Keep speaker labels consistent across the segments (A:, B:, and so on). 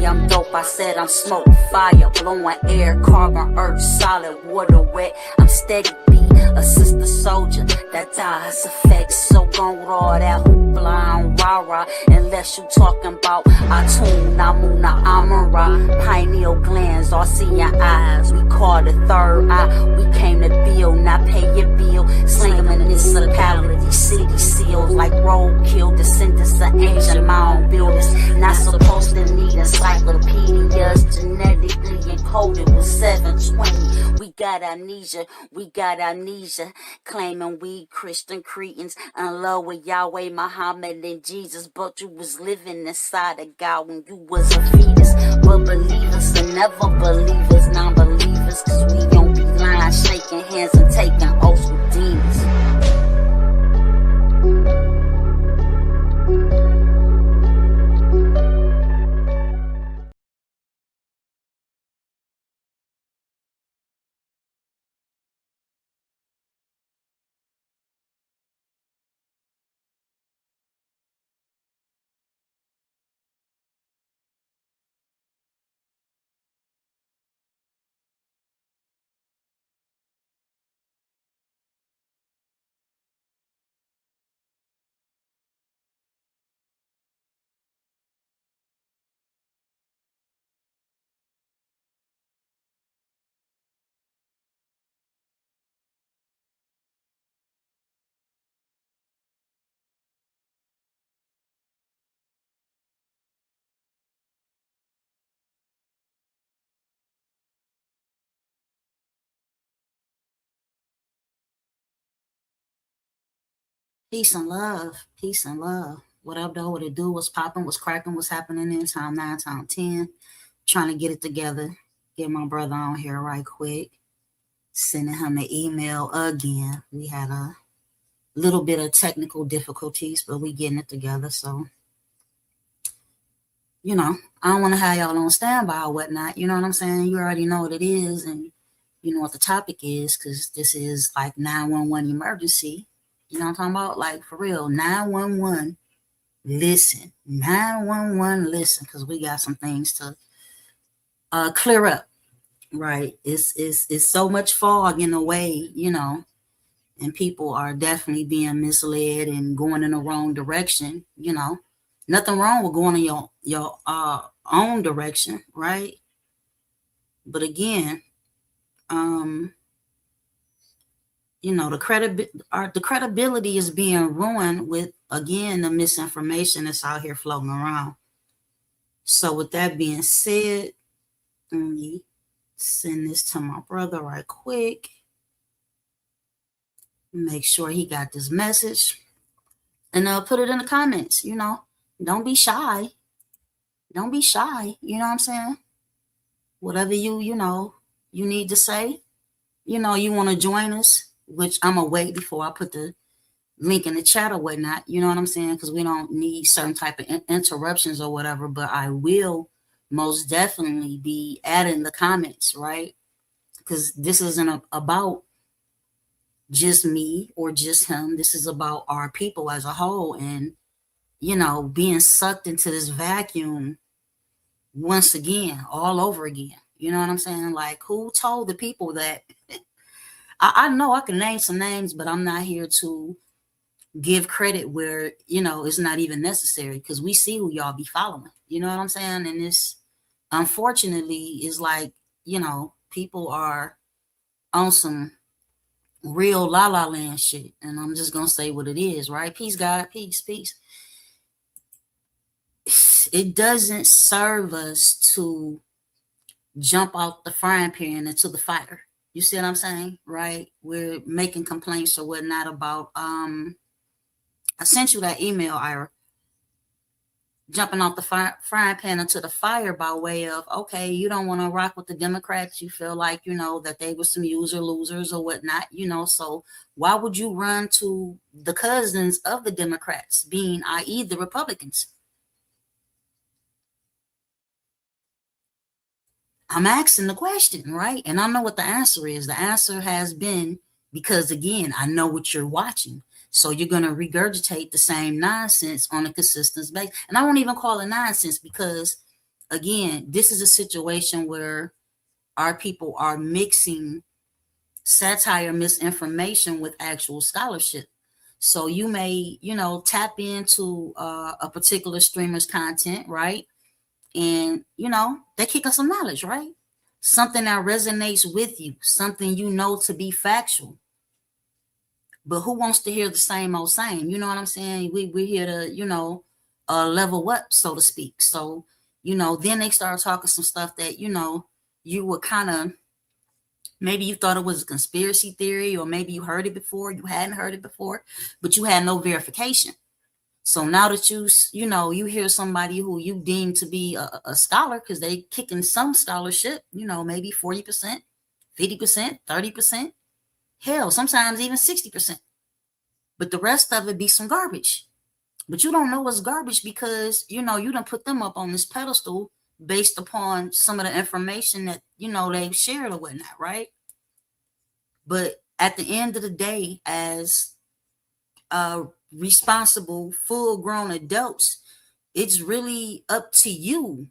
A: I'm dope, I said I'm smoke, fire, blowing air, carbon, earth, solid, water, wet. I'm steady beat, a sister soldier that dies effects. So gone with all that hoopla and rah-rah, unless you talking about Atun, Namuna, Amara, pineal glands, all seeing eyes. We call the third eye, we came to build, not pay your bill. Sling them in municipality, city seals like roadkill, descendants of ancient mound builders. Not supposed to need encyclopedias, genetically encoded with 720. We got amnesia, claiming we Christian cretins in love with Yahweh, Muhammad, and Jesus, but you was living inside of God when you was a fetus. But believers and never believers, non-believers, cause we don't be lying, shaking hands and taking oaths with demons. Peace and love. Peace and love. What up, though? What it do? What's popping? What's cracking? What's happening in time 9, time 10? Trying to get it together. Get my brother on here right quick. Sending him an email again. We had a little bit of technical difficulties, but we getting it together. So, I don't want to have y'all on standby or whatnot. You know what I'm saying? You already know what it is, and you know what the topic is, because this is like 911 emergency. You know what I'm talking about? Like, for real, 911, listen. 911, listen, because we got some things to clear up, right? It's so much fog in the way, and people are definitely being misled and going in the wrong direction, Nothing wrong with going in your own direction, right? But again, the credibility is being ruined with, again, the misinformation that's out here floating around. So with that being said, let me send this to my brother right quick. Make sure he got this message. And put it in the comments, Don't be shy. Don't be shy. You know what I'm saying? Whatever you need to say, you want to join us, which I'm going to wait before I put the link in the chat or whatnot. You know what I'm saying? Because we don't need certain type of interruptions or whatever, but I will most definitely be adding the comments, right? Because this isn't about just me or just him. This is about our people as a whole, and being sucked into this vacuum once again, all over again. You know what I'm saying? Like, who told the people that? I know I can name some names, but I'm not here to give credit where, it's not even necessary, because we see who y'all be following. You know what I'm saying? And this, unfortunately, is like, people are on some real la la land shit. And I'm just going to say what it is, right? Peace, God. Peace, peace. It doesn't serve us to jump out the frying pan into the fire. You see what I'm saying? Right? We're making complaints or whatnot about, I sent you that email, Ira, jumping off the frying pan into the fire by way of, okay, you don't want to rock with the Democrats. You feel like, that they were some losers or whatnot, so why would you run to the cousins of the Democrats, being, i.e., the Republicans? I'm asking the question, right? And I know what the answer is. The answer has been because, again, I know what you're watching. So you're going to regurgitate the same nonsense on a consistent basis. And I won't even call it nonsense, because again, this is a situation where our people are mixing satire, misinformation with actual scholarship. So you may, tap into a particular streamer's content, right? And, they kick us some knowledge, right? Something that resonates with you, something you know to be factual. But who wants to hear the same old same? You know what I'm saying? We're here to, level up, so to speak. So, then they start talking some stuff that, you were kind of, maybe you thought it was a conspiracy theory, or maybe you heard it before, you hadn't heard it before, but you had no verification. So now that you hear somebody who you deem to be a scholar, because they kicking some scholarship, maybe 40%, 50%, 30%, hell, sometimes even 60%. But the rest of it be some garbage. But you don't know what's garbage because, you done put them up on this pedestal based upon some of the information that, they've shared or whatnot, right? But at the end of the day, as responsible, full-grown adults, it's really up to you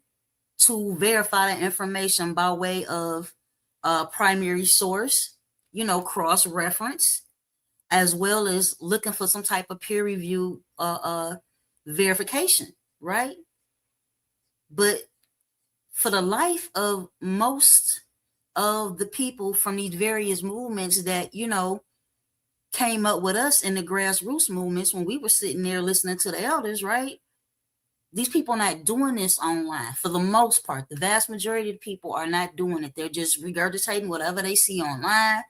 A: to verify the information by way of primary source, cross-reference, as well as looking for some type of peer review verification, right? But for the life of most of the people from these various movements that, came up with us in the grassroots movements when we were sitting there listening to the elders, right? These people are not doing this online for the most part. The vast majority of the people are not doing it. They're just regurgitating whatever they see online.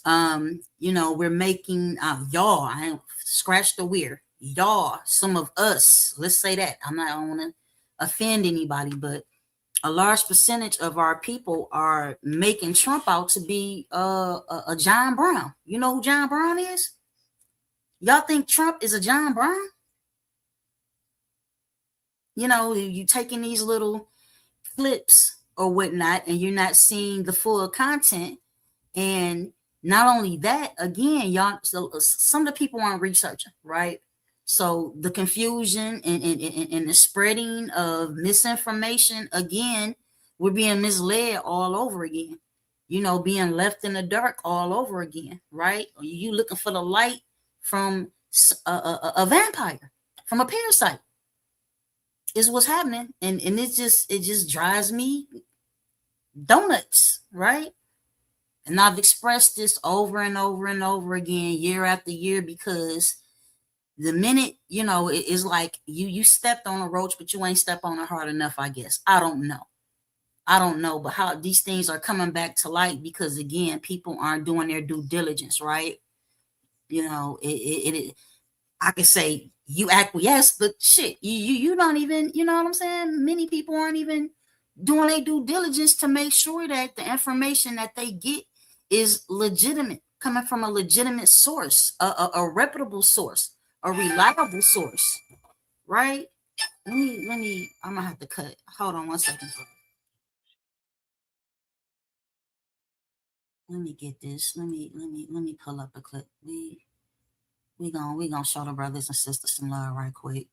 A: We're making y'all, I ain't scratch the weird. Y'all, some of us, let's say that. I don't want to offend anybody, but a large percentage of our people are making Trump out to be a John Brown. You know who John Brown is? Y'all think Trump is a John Brown? You taking these little clips or whatnot, and you're not seeing the full content. And not only that, again, y'all, so some of the people aren't researching, right? So the confusion and the spreading of misinformation, again, we're being misled all over again, being left in the dark all over again, right? You looking for the light from a vampire, from a parasite, is what's happening. And it just drives me donuts, right? And I've expressed this over and over and over again, year after year, because the minute, it is like you stepped on a roach, but you ain't stepped on it hard enough, I guess. I don't know, but how these things are coming back to light because, again, people aren't doing their due diligence, right? I could say you acquiesce, but shit, you don't even, you know what I'm saying? Many people aren't even doing their due diligence to make sure that the information that they get is legitimate, coming from a legitimate source, a reputable source, a reliable source, right? Let me, I'm gonna have to cut. Hold on one second. Let me get this. Let me pull up a clip. We gonna show the brothers and sisters some love right quick.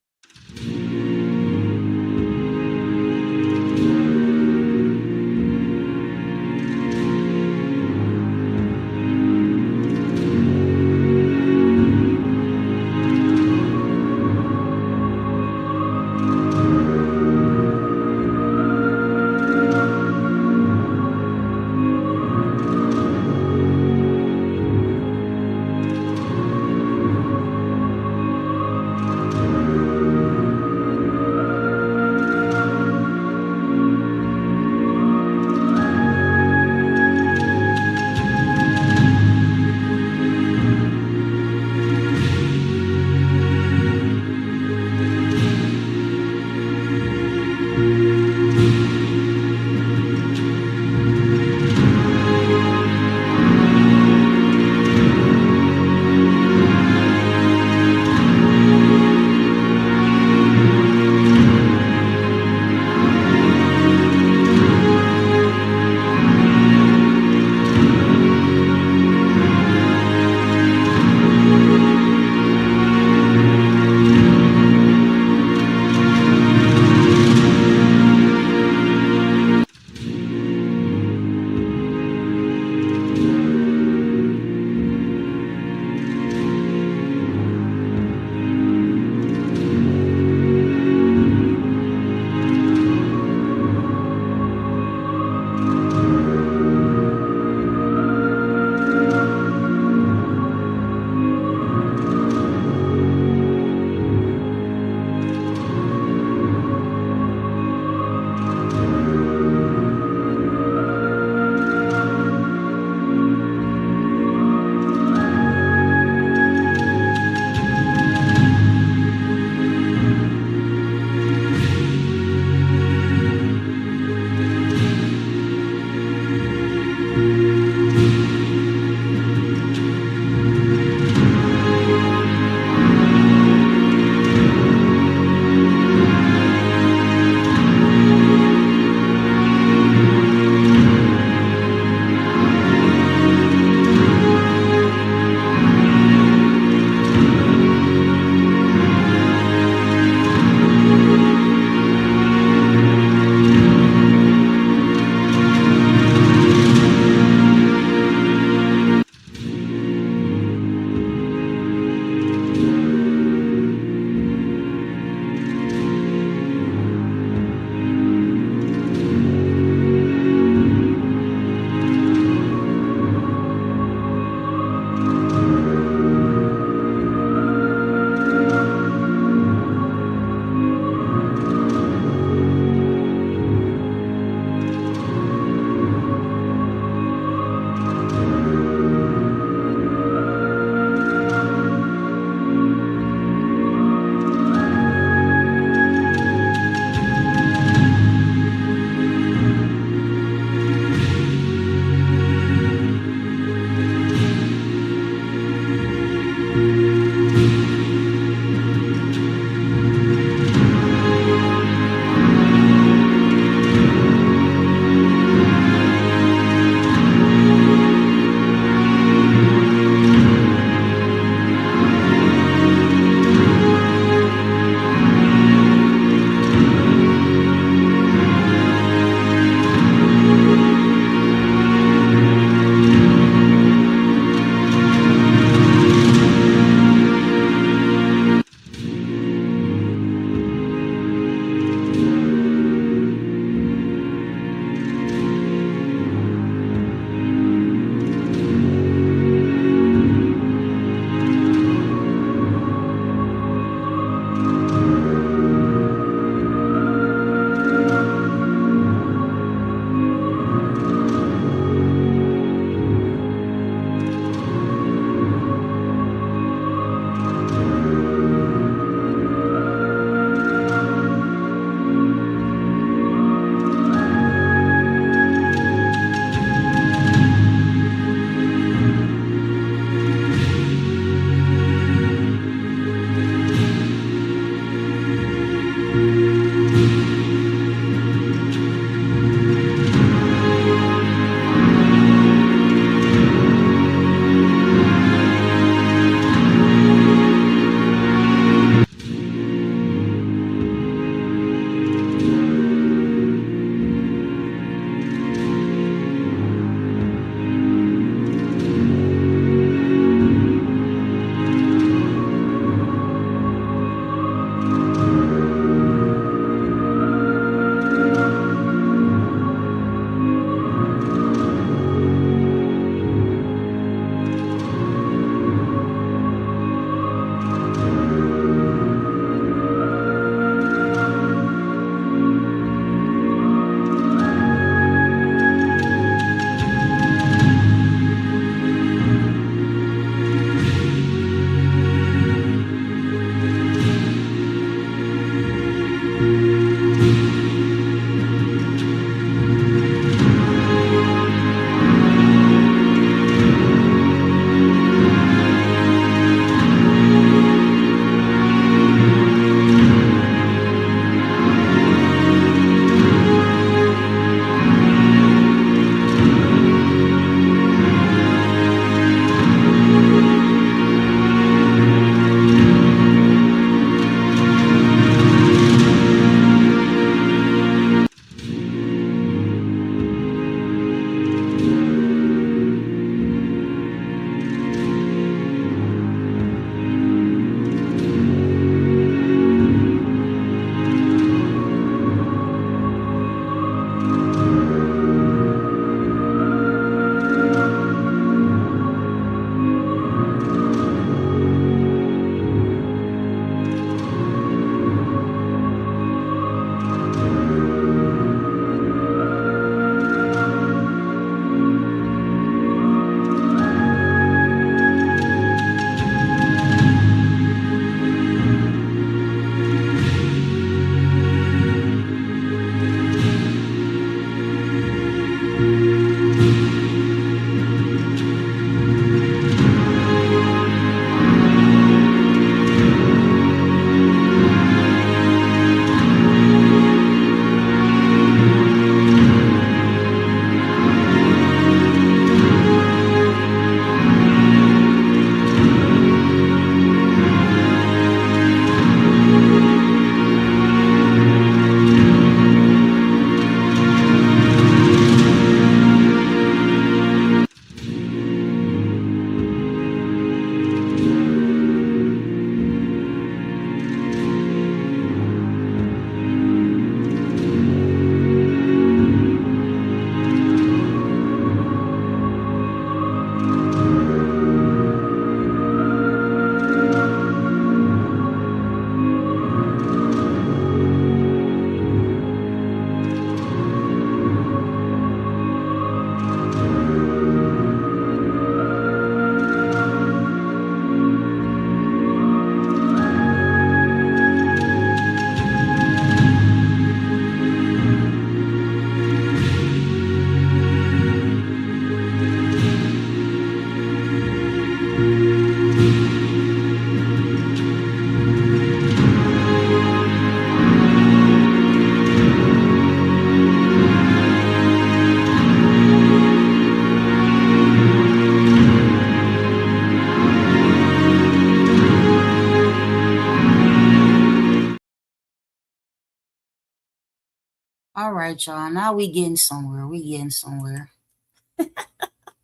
A: All right, y'all. Now we getting somewhere. We getting somewhere.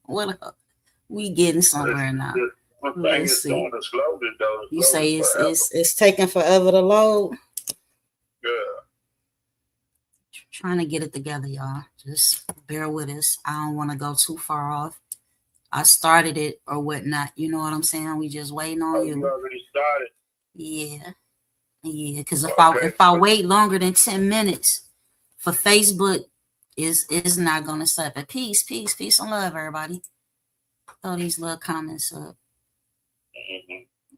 A: What up? We getting somewhere now.
B: Let's see. Doing is loaded, though.
A: You say it's taking forever to load.
B: Yeah.
A: Trying to get it together, y'all. Just bear with us. I don't want to go too far off. I started it or whatnot. You know what I'm saying? We just waiting on you.
B: You already started.
A: Yeah. Yeah. Because if I wait longer than 10 minutes for Facebook, is not gonna stop it. Peace and love, everybody. Throw these little comments up.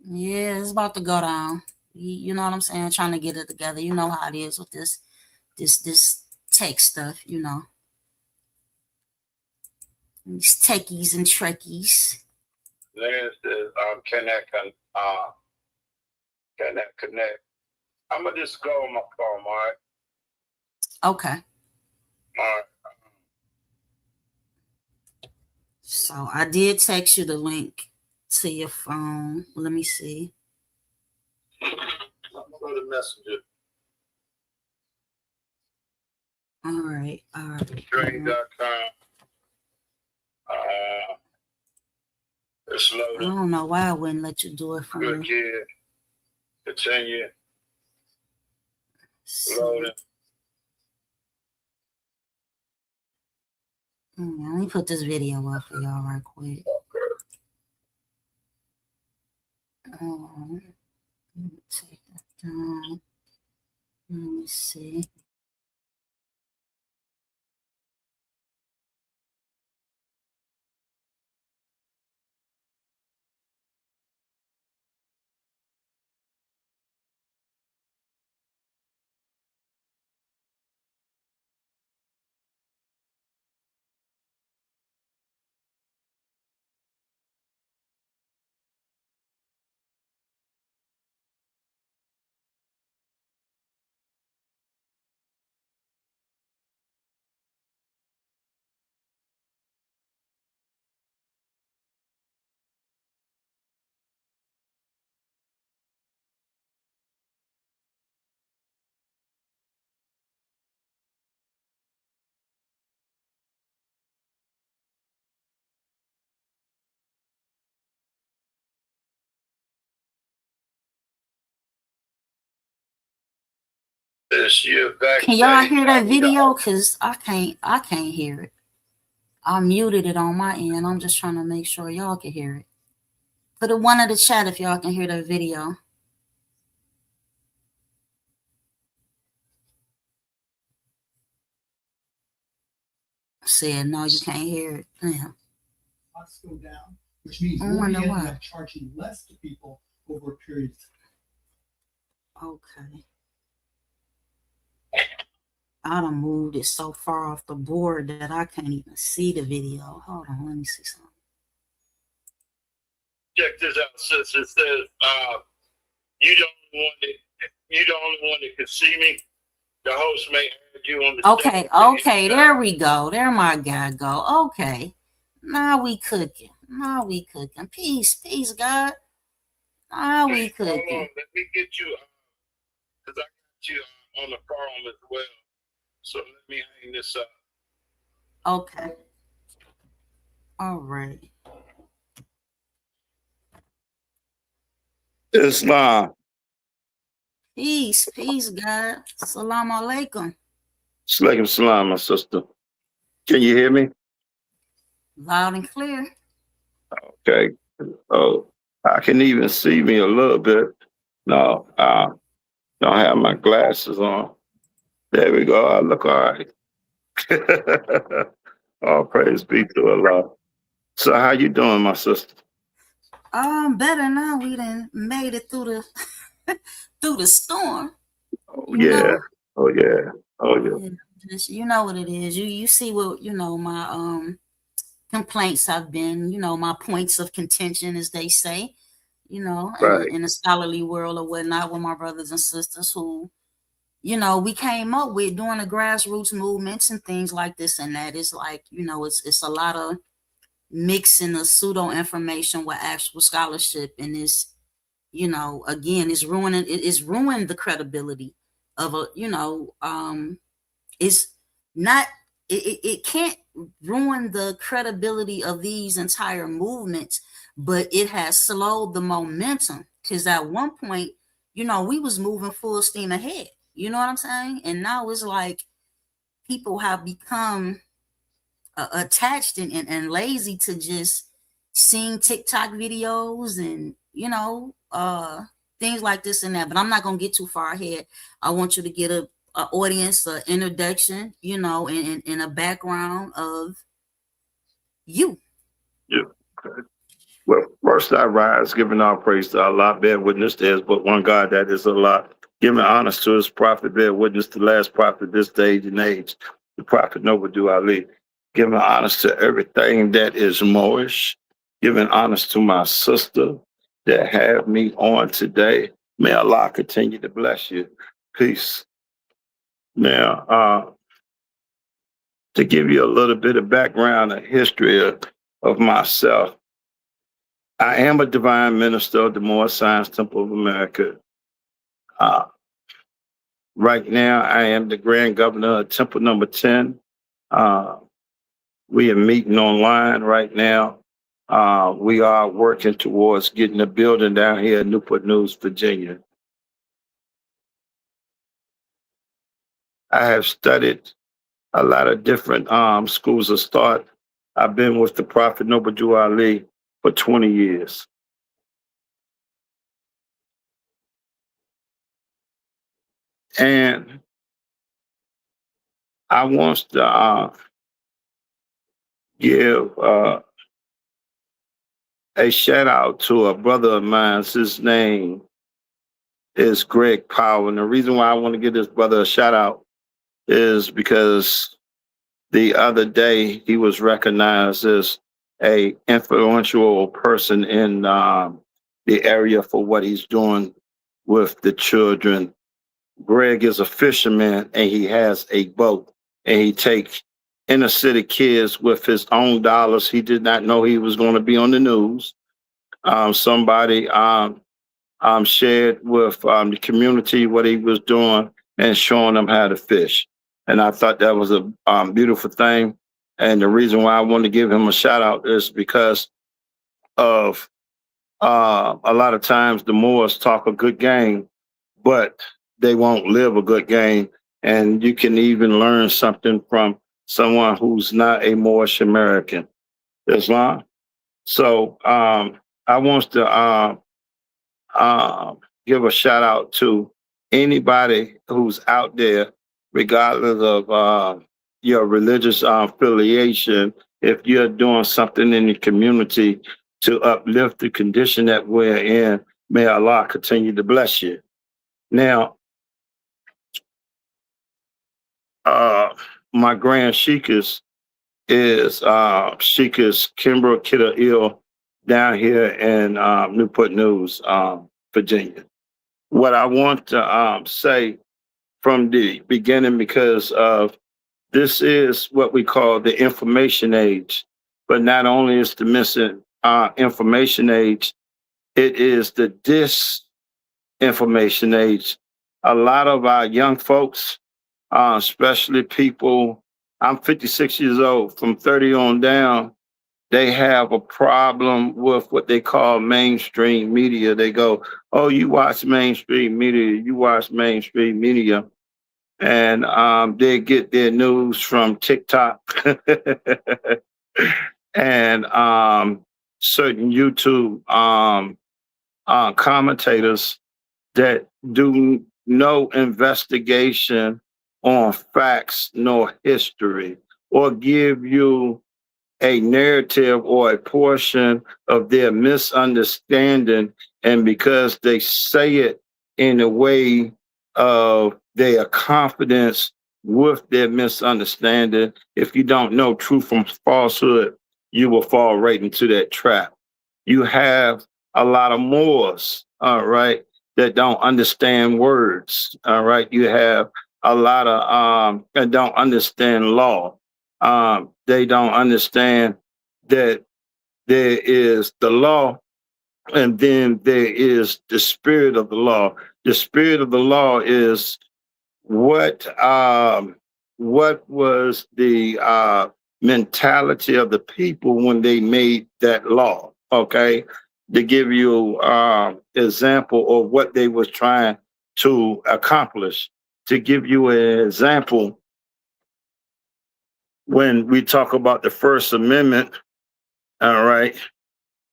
A: Yeah, it's about to go down. You know what I'm saying? Trying to get it together. You know how it is with this tech stuff, you know. These techies and trekkies.
B: Lance says, can that connect? I'm gonna just go on my phone, all right?
A: Okay.
B: All right.
A: So I did text you the link to your phone. Let me see.
B: I'm gonna go to Messenger.
A: All right.
B: Drink.com. It's loaded.
A: I don't know why I wouldn't let you do it from
B: Good kid. Continue. Loaded.
A: Let me put this video up for y'all right quick. Let me take that down. Let me see. Can y'all hear that video? Cause I can't hear it. I muted it on my end. I'm just trying to make sure y'all can hear it. Put a one in the chat if y'all can hear the video. Said no, you can't hear it. Damn.
C: Costs go down, which means we'll end up charging less to people over a period of time.
A: Okay. I done moved it so far off the board that I can't even see the video. Hold on, let me see something.
B: Check this out, sis. It says, you the only one that can see me. The host may add you on the
A: Okay, there we go. There my guy go. Okay. Now we cooking. Peace, God. Now we cooking.
B: Hold on, let me get you, because I got you on the phone as well. So let me hang this up.
A: Okay. All right.
B: Islam.
A: Peace, God. Assalamu alaikum.
B: Alaikum salam, my sister. Can you hear me?
A: Loud and clear.
B: Okay. Oh, I can even see me a little bit. No, I don't have my glasses on. There we go. I look all right. All praise be to Allah. So how you doing, my sister?
A: Better now. We done made it through the storm.
B: Oh yeah. Oh yeah.
A: Just, you know what it is. You see what my complaints have been. My points of contention, as they say.
B: Right.
A: In the scholarly world or whatnot, with my brothers and sisters who, we came up with during the grassroots movements and things like this and that. It's like, it's a lot of mixing the pseudo information with actual scholarship, and it's, again, it's ruined the credibility of It's not, it can't ruin the credibility of these entire movements, but it has slowed the momentum. Because at one point, we was moving full steam ahead. You know what I'm saying? And now it's like people have become attached and lazy to just seeing TikTok videos and things like this and that. But I'm not gonna get too far ahead. I want you to get a audience, an introduction, and a background of you.
B: Yeah. Okay. Well, first I rise, giving all praise to Allah, bear witness there is but one God, that is Allah. Giving honors to his prophet, bear witness to the last prophet this day and age, the prophet Noble Ali. Giving honors to everything that is Moorish. Giving honors to my sister that have me on today. May Allah continue to bless you. Peace. Now, to give you a little bit of background and history of myself, I am a divine minister of the Moorish Science Temple of America. Right now, I am the Grand Governor of Temple Number 10. We are meeting online right now. We are working towards getting a building down here in Newport News, Virginia. I have studied a lot of different schools of thought. I've been with the Prophet Noble Ali for 20 years. And I want to give a shout out to a brother of mine. His name is Greg Powell. And the reason why I want to give this brother a shout out is because the other day he was recognized as a influential person in the area for what he's doing with the children. Greg is a fisherman and he has a boat, and he takes inner city kids with his own dollars. He did not know he was going to be on the news. Somebody shared with the community what he was doing and showing them how to fish. And I thought that was a beautiful thing. And the reason why I want to give him a shout out is because of a lot of times the Moors talk a good game, but they won't live a good game. And you can even learn something from someone who's not a Moorish American. Islam. So I want to give a shout out to anybody who's out there, regardless of your religious affiliation. If you're doing something in the community to uplift the condition that we're in, may Allah continue to bless you. Now, my grand Sheikahs is Sheikahs Kimbra Kidda-Il down here in Newport News, Virginia. What I want to say from the beginning, because of this is what we call the information age, but not only is the information age, it is the disinformation age. A lot of our young folks, especially people, I'm 56 years old, from 30 on down, they have a problem with what they call mainstream media. They go, oh, you watch mainstream media, and they get their news from TikTok and certain YouTube commentators that do no investigation on facts nor history, or give you a narrative or a portion of their misunderstanding. And because they say it in a way of their confidence with their misunderstanding, if you don't know truth from falsehood, you will fall right into that trap. You have a lot of Moors, all right, that don't understand words, all right. You have a lot of that don't understand law. They don't understand that there is the law, and then there is the spirit of the law. The spirit of the law is what what was the mentality of the people when they made that law, okay? To give you example of what they was trying to accomplish. To give you an example, when we talk about the First Amendment, all right,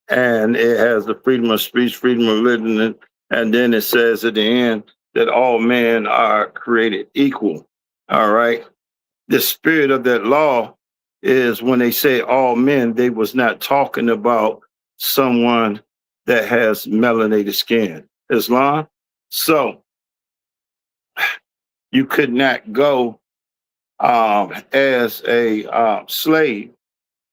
B: and it has the freedom of speech, freedom of religion, and then it says at the end that all men are created equal, all right? The spirit of that law is when they say all men, they was not talking about someone that has melanated skin. Islam. So you could not go as a slave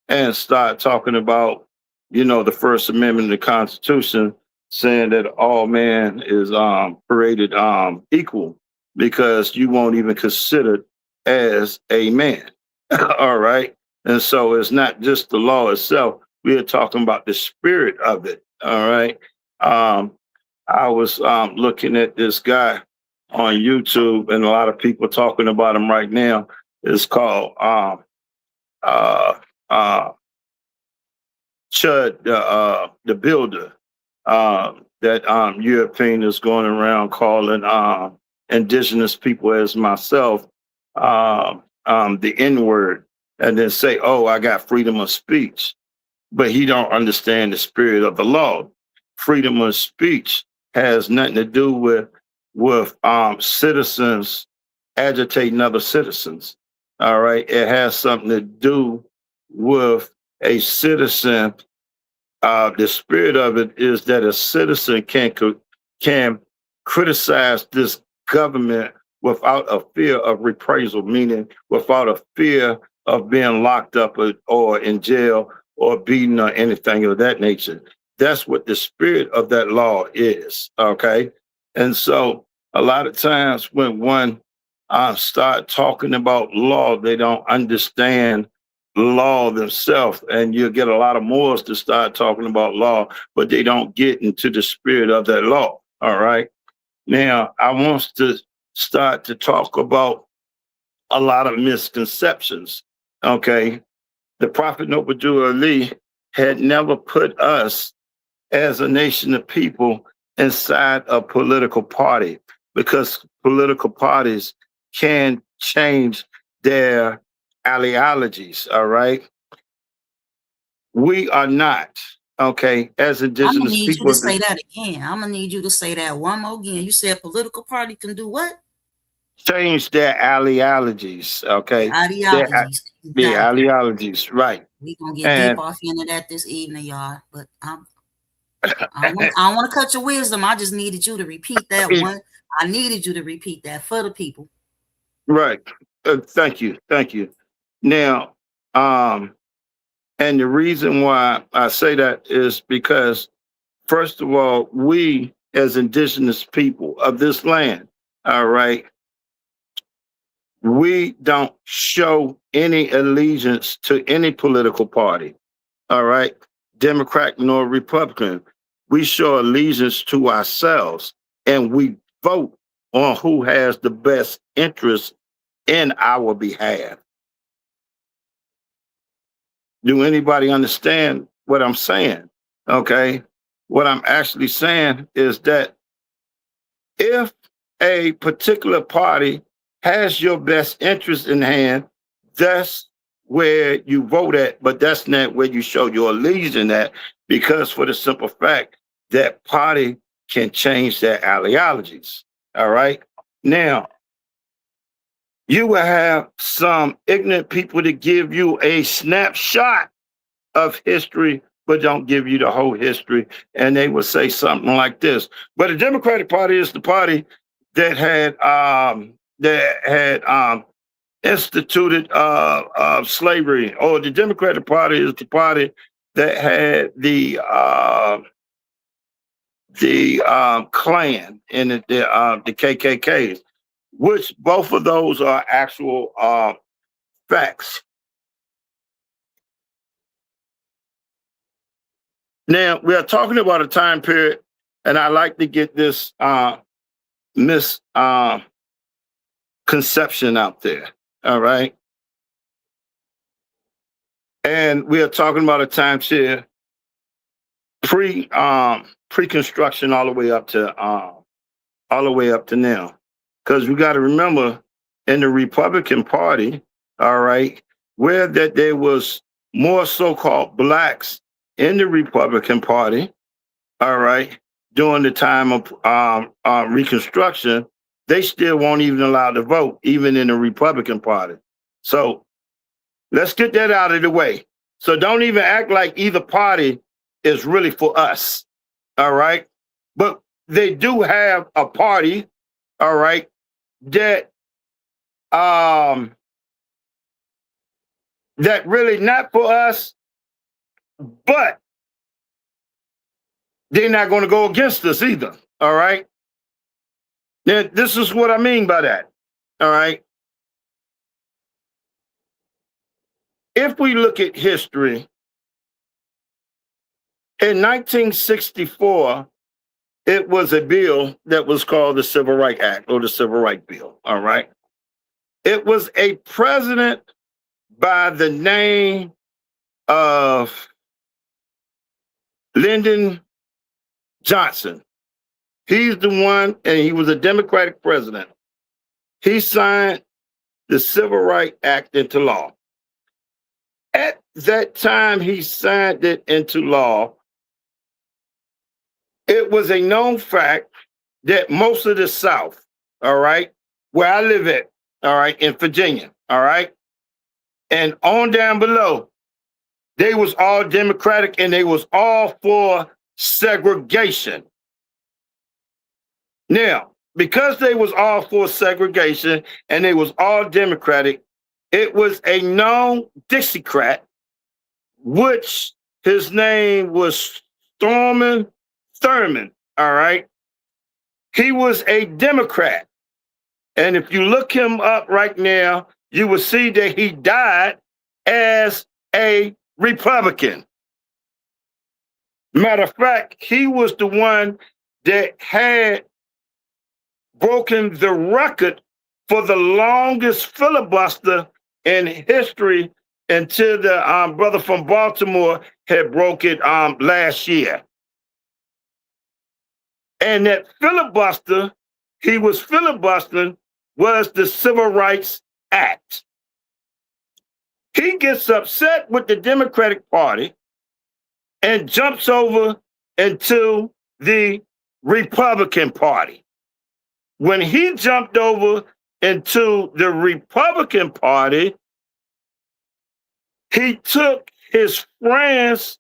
B: and start talking about, the First Amendment of the Constitution saying that all man is created equal, because you won't even consider as a man. All right. And so it's not just the law itself. We are talking about the spirit of it. All right. I was looking at this guy on YouTube, and a lot of people talking about him right now. It's called Chud, the Builder, that European is going around calling indigenous people as myself the N-word, and then say, "Oh, I got freedom of speech," but he don't understand the spirit of the law. Freedom of speech has nothing to do with citizens agitating other citizens. All right, it has something to do with a citizen. The spirit of it is that a citizen can criticize this government without a fear of reprisal, meaning without a fear of being locked up or in jail or beaten or anything of that nature. That's what the spirit of that law is. Okay, and so a lot of times when one start talking about law, they don't understand law themselves, and you'll get a lot of Moors to start talking about law, but they don't get into the spirit of that law. All right. Now, I want to start to talk about a lot of misconceptions. Okay. The Prophet Noble Drew Ali had never put us as a nation of people inside a political party, because political parties can change their ideologies. All right. We are not, okay, as
A: I'm gonna
B: indigenous
A: need you to
B: people,
A: say that again. I'm gonna need you to say that one more again. You said political party can do what?
B: change their ideologies,
A: Their
B: okay? Their,
A: ideologies.
B: their
A: Exactly.
B: ideologies, right.
A: We gonna get deep
B: And
A: off into that this evening, y'all. But I don't want to cut your wisdom. I just needed you to repeat that one. I needed you to repeat that for the people.
B: right. Thank you. Thank you. Now, and the reason why I say that is because, first of all, we as indigenous people of this land, all right, we don't show any allegiance to any political party, all right, Democrat nor Republican. We show allegiance to ourselves, and we vote on who has the best interest in our behalf. Do anybody understand what I'm saying? Okay. What I'm actually saying is that if a particular party has your best interest in hand, that's where you vote at, but that's not where you show your allegiance at, because for the simple fact that party can change their ideologies. All right. Now, you will have some ignorant people to give you a snapshot of history, but don't give you the whole history. And they would say something like this: but the Democratic Party is the party that had instituted slavery, or the Democratic Party is the party that had the Klan and the KKKs, which both of those are actual facts. Now, we are talking about a time period, and I like to get this misconception out there. All right. And we are talking about a timeshare pre-construction all the way up to now. Because we got to remember in the Republican Party, all right, where that there was more so-called blacks in the Republican Party, all right, during the time of Reconstruction, they still won't even allow to vote, even in the Republican Party. So let's get that out of the way. So don't even act like either party is really for us, all right? But they do have a party, all right, that that really not for us, but they're not going to go against us either, all right? Now, this is what I mean by that, all right? If we look at history, in 1964, it was a bill that was called the Civil Rights Act or the Civil Rights Bill, all right? It was a president by the name of Lyndon Johnson. He's the one, and he was a Democratic president. He signed the Civil Rights Act into law. At that time he signed it into law, it was a known fact that most of the South, all right, where I live at, all right, in Virginia, all right, and on down below, they was all Democratic and they was all for segregation. Now, because they was all for segregation and they was all Democratic, it was a known Dixiecrat, which his name was Thurman, all right? He was a Democrat. And if you look him up right now, you will see that he died as a Republican. Matter of fact, he was the one that had broken the record for the longest filibuster in history until the brother from Baltimore had broke it last year. And that filibuster, he was filibustering, was the Civil Rights Act. He gets upset with the Democratic Party and jumps over into the Republican Party. When he jumped over into the Republican Party, he took his friends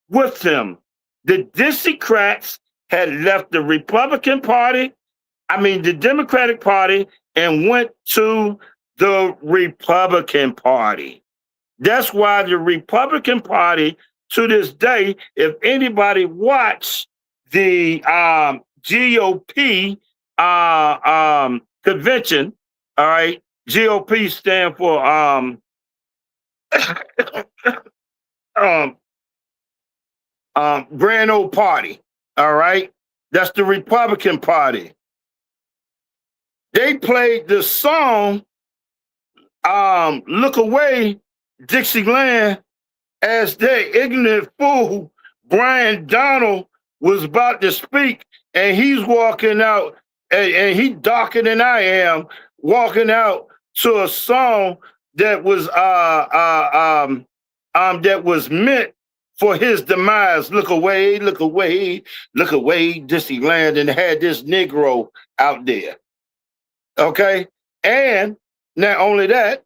B: with him. The Dixiecrats had left the the Democratic Party, and went to the Republican Party. That's why the Republican Party, to this day, if anybody watched the GOP convention, all right, GOP stand for Grand Old Party, all right? That's the Republican Party. They played the song, Look Away, Dixieland, as their ignorant fool, Brian Donald, was about to speak, and he's walking out, and he darker than I am, walking out to a song that was meant for his demise. Look away, look away, look away, Dixieland, and had this Negro out there. Okay, and not only that,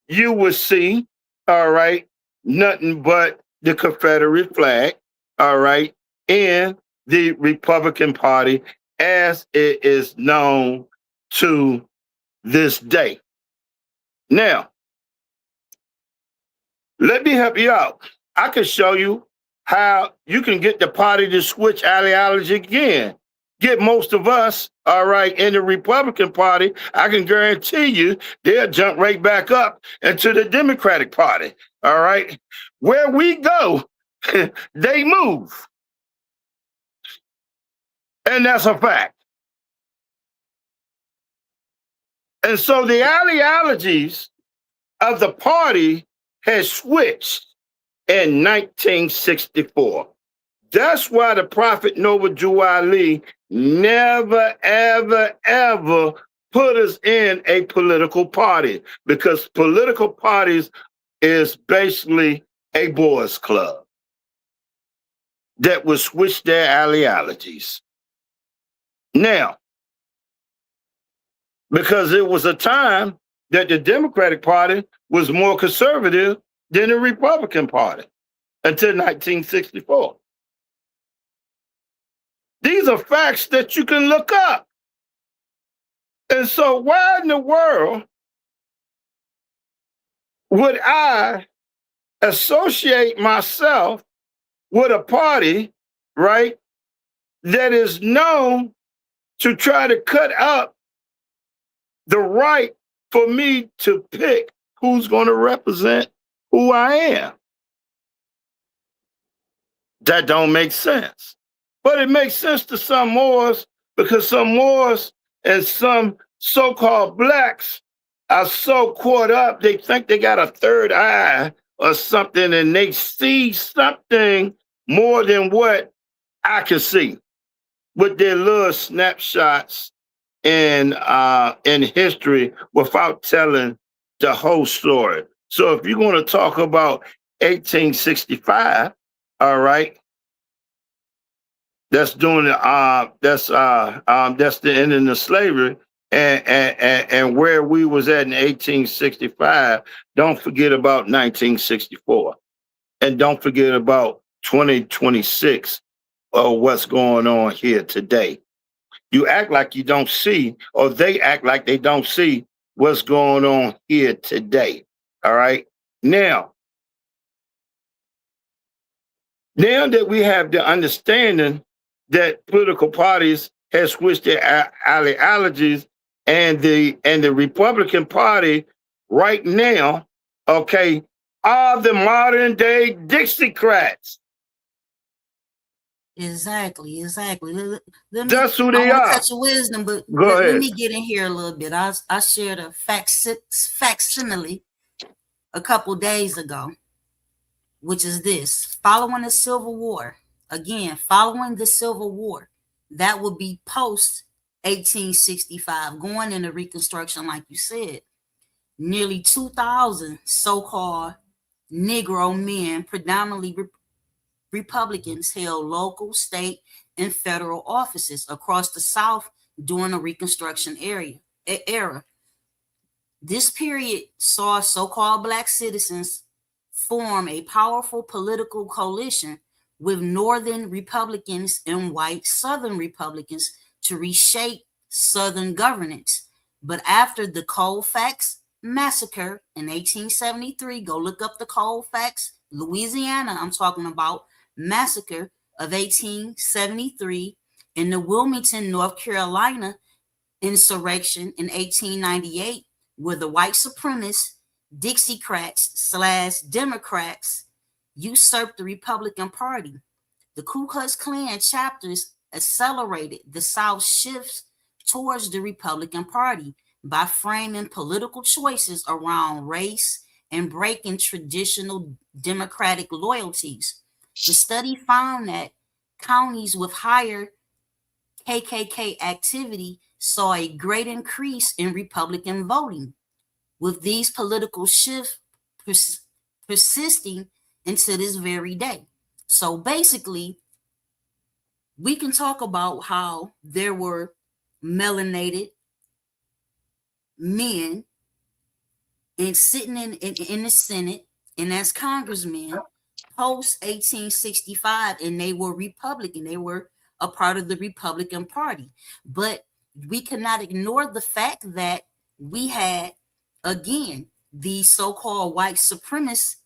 B: you will see, all right, nothing but the Confederate flag, all right, in the Republican Party as it is known to this day. Now, let me help you out. I can show you how you can get the party to switch ideology again. Get most of us, all right, in the Republican Party. I can guarantee you they'll jump right back up into the Democratic Party, all right? Where we go, they move. And that's a fact. And so the ideologies of the party had switched in 1964. That's why the Prophet Noble Jew Ali never, ever, ever put us in a political party, because political parties is basically a boys' club that would switch their ideologies. Now, because it was a time that the Democratic Party was more conservative than the Republican Party until 1964. These are facts that you can look up. And so why in the world would I associate myself with a party, right, that is known to try to cut up the right for me to pick who's going to represent who I am? That don't make sense. But it makes sense to some Moors, because some Moors and some so-called blacks are so caught up, they think they got a third eye or something, and they see something more than what I can see with their little snapshots in history without telling the whole story. So if you're going to talk about 1865, all right, that's doing that's the ending of slavery, and where we was at in 1865. Don't forget about 1964, and don't forget about 2026 or what's going on here today. You act like you don't see, or they act like they don't see what's going on here today. All right. Now that we have the understanding that political parties have switched their ideologies, and the Republican Party right now, okay, are the modern day Dixiecrats.
A: Exactly.
B: That's who they
A: I want
B: are.
A: to touch of wisdom, but
B: Go ahead.
A: let me get in here a little bit. I shared a facsimile a couple days ago, which is this: following the Civil War. Again, following the Civil War, that would be post 1865, going into Reconstruction, like you said. Nearly 2,000 so-called Negro men, predominantly Republicans, held local, state, and federal offices across the South during the Reconstruction era. This period saw so-called Black citizens form a powerful political coalition with Northern Republicans and white Southern Republicans to reshape Southern governance. But after the Colfax massacre in 1873, go look up the Colfax, Louisiana, I'm talking about, massacre of 1873, and the Wilmington, North Carolina insurrection in 1898, where the white supremacists, Dixiecrats / Democrats usurped the Republican Party. The Ku Klux Klan chapters accelerated the South's shifts towards the Republican Party by framing political choices around race and breaking traditional Democratic loyalties. The study found that counties with higher KKK activity saw a great increase in Republican voting, with these political shifts persisting into this very day. So basically, we can talk about how there were melanated men and sitting in the Senate and as congressmen post 1865, and they were Republican. They were a part of the Republican Party. But we cannot ignore the fact that we had, again, the so-called white supremacists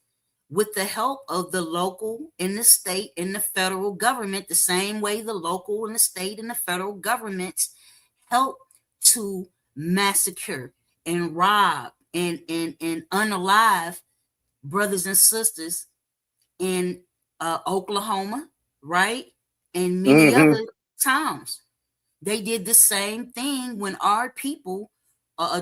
A: with the help of the local and the state and the federal government, the same way the local and the state and the federal governments help to massacre and rob and unalive brothers and sisters in Oklahoma, right? And many other towns. They did the same thing when our people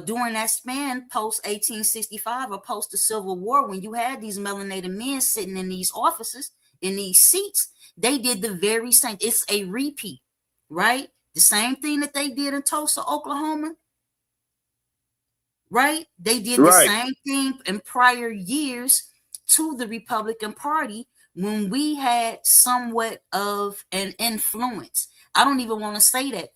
A: during that span, post 1865 or post the Civil War, when you had these melanated men sitting in these offices, in these seats, they did the very same. It's a repeat, right? The same thing that they did in Tulsa, Oklahoma, right? They did the
B: Right.
A: same thing in prior years to the Republican Party when we had somewhat of an influence. I don't even want to say that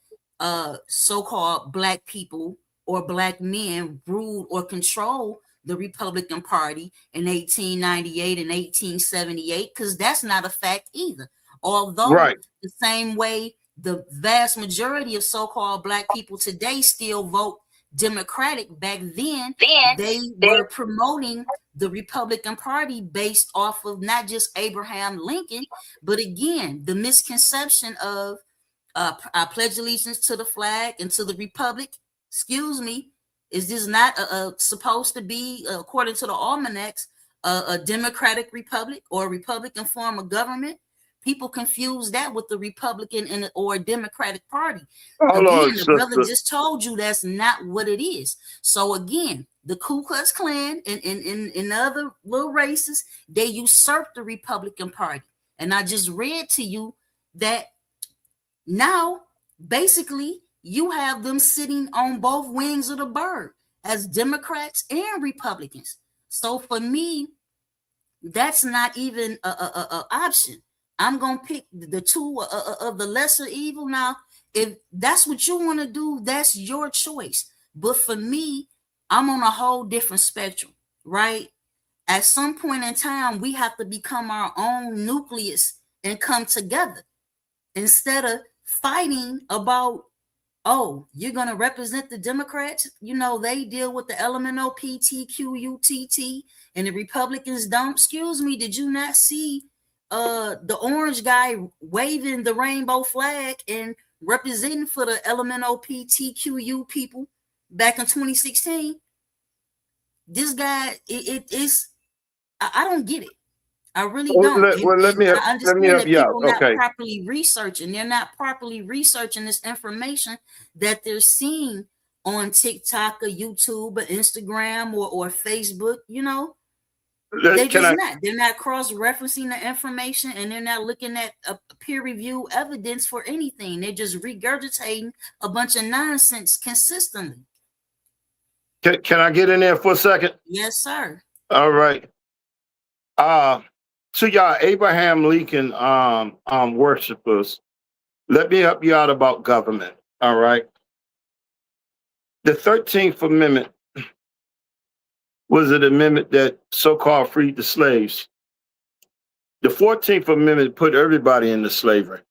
A: so-called black people or black men ruled or controlled the Republican Party in 1898 and 1878, because that's not a fact either. Although
B: Right.
A: the same way the vast majority of so-called black people today still vote Democratic, back then they were promoting the Republican Party based off of not just Abraham Lincoln, but again, the misconception of I pledge allegiance to the flag and to the republic. Excuse me, is this not supposed to be, according to the almanacs, a democratic republic or a Republican form of government? People confuse that with the Republican or Democratic Party.
B: Hold on,
A: Again, the brother
B: sister.
A: just told you that's not what it is. So again, the Ku Klux Klan and other little races, they usurped the Republican Party. And I just read to you that now, basically, you have them sitting on both wings of the bird as Democrats and Republicans. So for me, that's not even a option. I'm gonna pick the two of the lesser evil. Now, if that's what you want to do, that's your choice. But for me, I'm on a whole different spectrum, right? At some point in time, we have to become our own nucleus and come together instead of fighting about, oh, you're going to represent the Democrats. You know, they deal with the LMNOP, and the Republicans don't. Excuse me, did you not see the orange guy waving the rainbow flag and representing for the LMNOP people back in 2016? This guy, it is, I don't get it. I really don't.
B: Let me
A: I understand
B: help
A: that
B: you out.
A: people not
B: Okay.
A: properly researching. They're not properly researching this information that they're seeing on TikTok or YouTube or Instagram or Facebook. You know, they're not cross-referencing the information, and they're not looking at a peer-reviewed evidence for anything. They're just regurgitating a bunch of nonsense consistently.
B: Can I get in there for a second?
A: Yes, sir.
B: All right. To y'all Abraham Lincoln worshipers, let me help you out about government. All right. The 13th Amendment was an amendment that so-called freed the slaves. The 14th Amendment put everybody into slavery.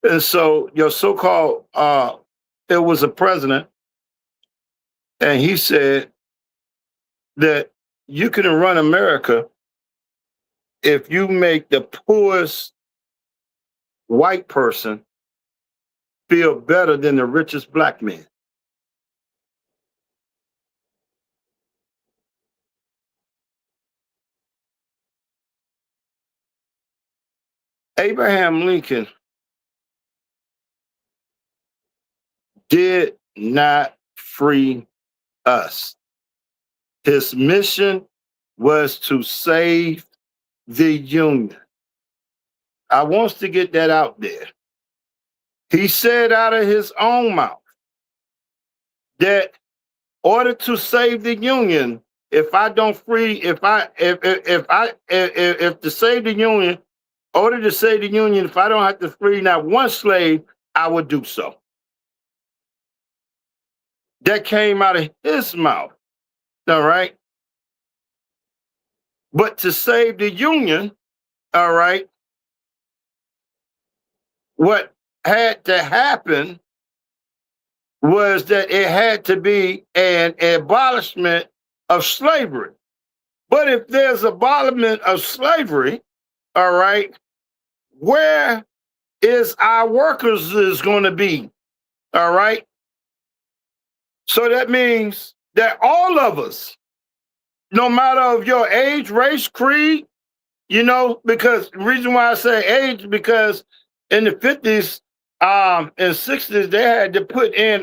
B: And so your so-called, it was a president, and he said that you can run America if you make the poorest white person feel better than the richest black man. Abraham Lincoln did not free us. His mission was to save the Union. I want to get that out there. He said out of his own mouth that in order to save the Union, if to save the Union, in order to save the Union, if I don't have to free not one slave, I would do so. That came out of his mouth. All right. But to save the Union, all right, what had to happen was that it had to be an abolishment of slavery. But if there's abolishment of slavery, all right, where is our workers is going to be? All right. So that means that all of us, no matter of your age, race, creed, you know, because the reason why I say age, because in the 50s and 60s, they had to put in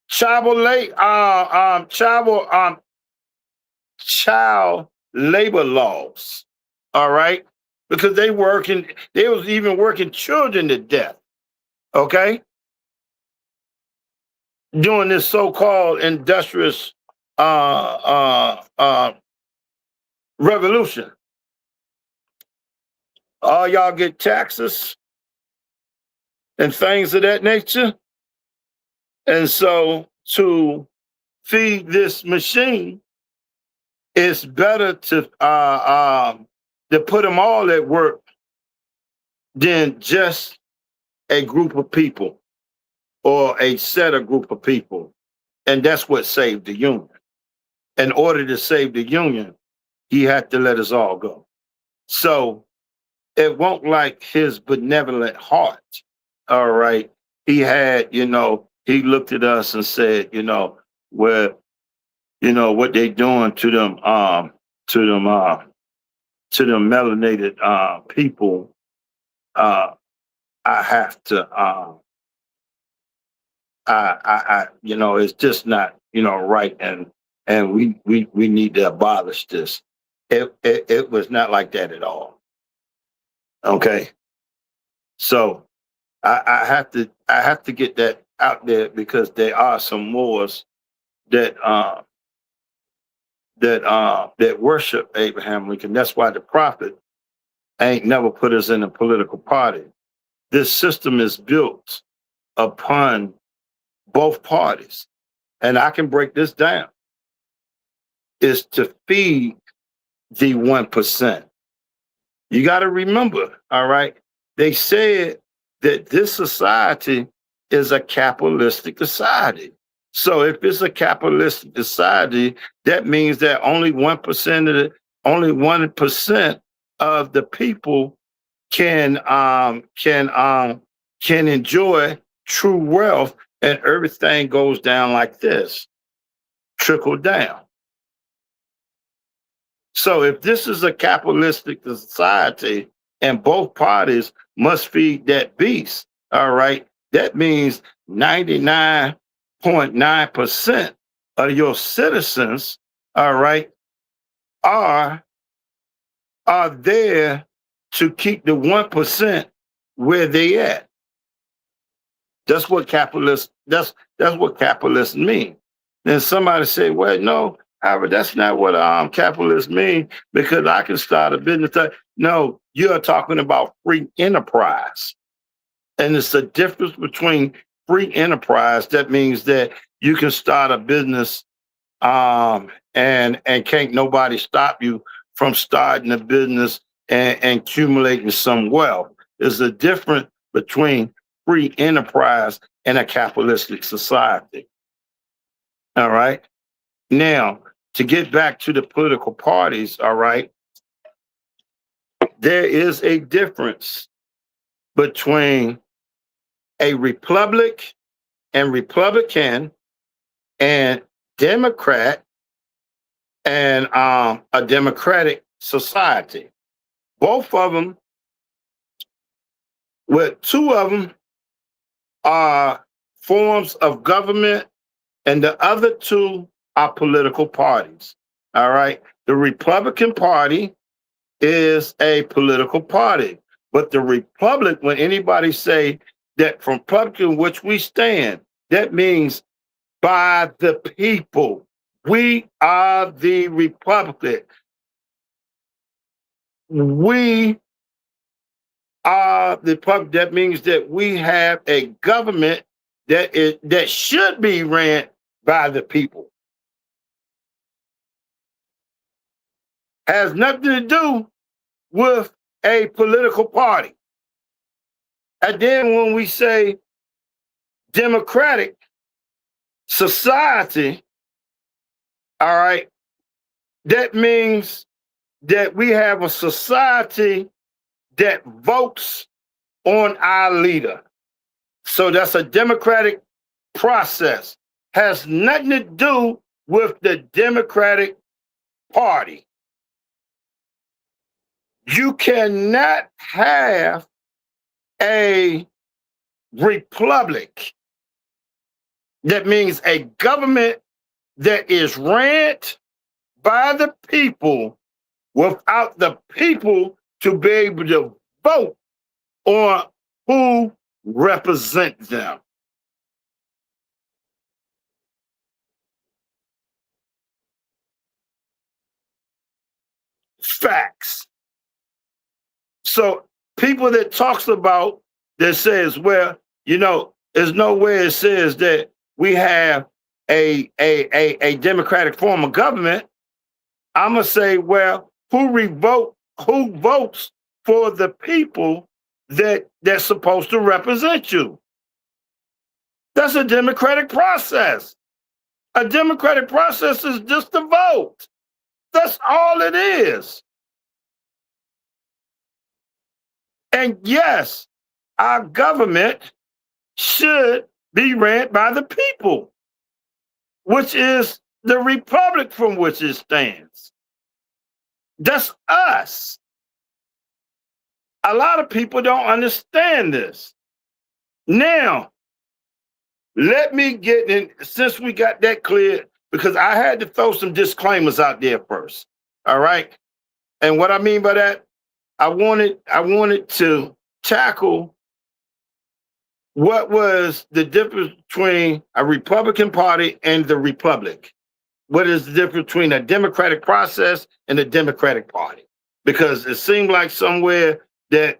B: child labor laws. All right, because they was even working children to death. Okay, during this so-called industrious revolution. All y'all get taxes and things of that nature. And so to feed this machine, it's better to put them all at work than just a group of people or a set of group of people. And that's what saved the Union. In order to save the Union, he had to let us all go. So it won't like his benevolent heart. All right. He had, he looked at us and said, what they doing to them melanated people. I have to it's just not, right. And we need to abolish this. It was not like that at all. Okay. So I have to get that out there because there are some Moors that worship Abraham Lincoln. That's why the prophet ain't never put us in a political party. This system is built upon both parties. And I can break this down. Is to feed the 1%. You got to remember, all right? They said that this society is a capitalistic society. So if it's a capitalistic society, that means that only 1% of the people can enjoy true wealth, and everything goes down like this, trickle down. So if this is a capitalistic society and both parties must feed that beast, all right, that means 99.9% of your citizens, all right, are there to keep the 1% where they at. That's what that's what capitalists mean. Then somebody say, well, no, Howard, that's not what capitalists mean, because I can start a business. No, you're talking about free enterprise. And it's the difference between free enterprise. That means that you can start a business and can't nobody stop you from starting a business and accumulating some wealth. There's a difference between free enterprise and a capitalistic society. All right. Now, to get back to the political parties, all right, there is a difference between a republic and Republican and Democrat and a democratic society. Both of them, two of them are forms of government, and the other two are political parties. All right. The Republican Party is a political party, but the Republic, when anybody say that from Republican, which we stand, that means by the people. We are the Republic. We are the public. That means that we have a government that should be ran by the people. Has nothing to do with a political party. And then when we say democratic society, all right, that means that we have a society that votes on our leader. So that's a democratic process. Has nothing to do with the Democratic Party. You cannot have a republic. That means a government that is ran by the people without the people to be able to vote on who represents them. Facts. So people that talks about that says, well, you know, there's nowhere it says that we have a democratic form of government. I'm gonna say, well, who votes for the people that's supposed to represent you? That's a democratic process. A democratic process is just a vote. That's all it is. And yes, our government should be ran by the people, which is the republic from which it stands. That's us. A lot of people don't understand this. Now, let me get in, since we got that clear, because I had to throw some disclaimers out there first. All right. And what I mean by that, I wanted to tackle what was the difference between a Republican Party and the Republic. What is the difference between a democratic process and a Democratic Party? Because it seemed like somewhere that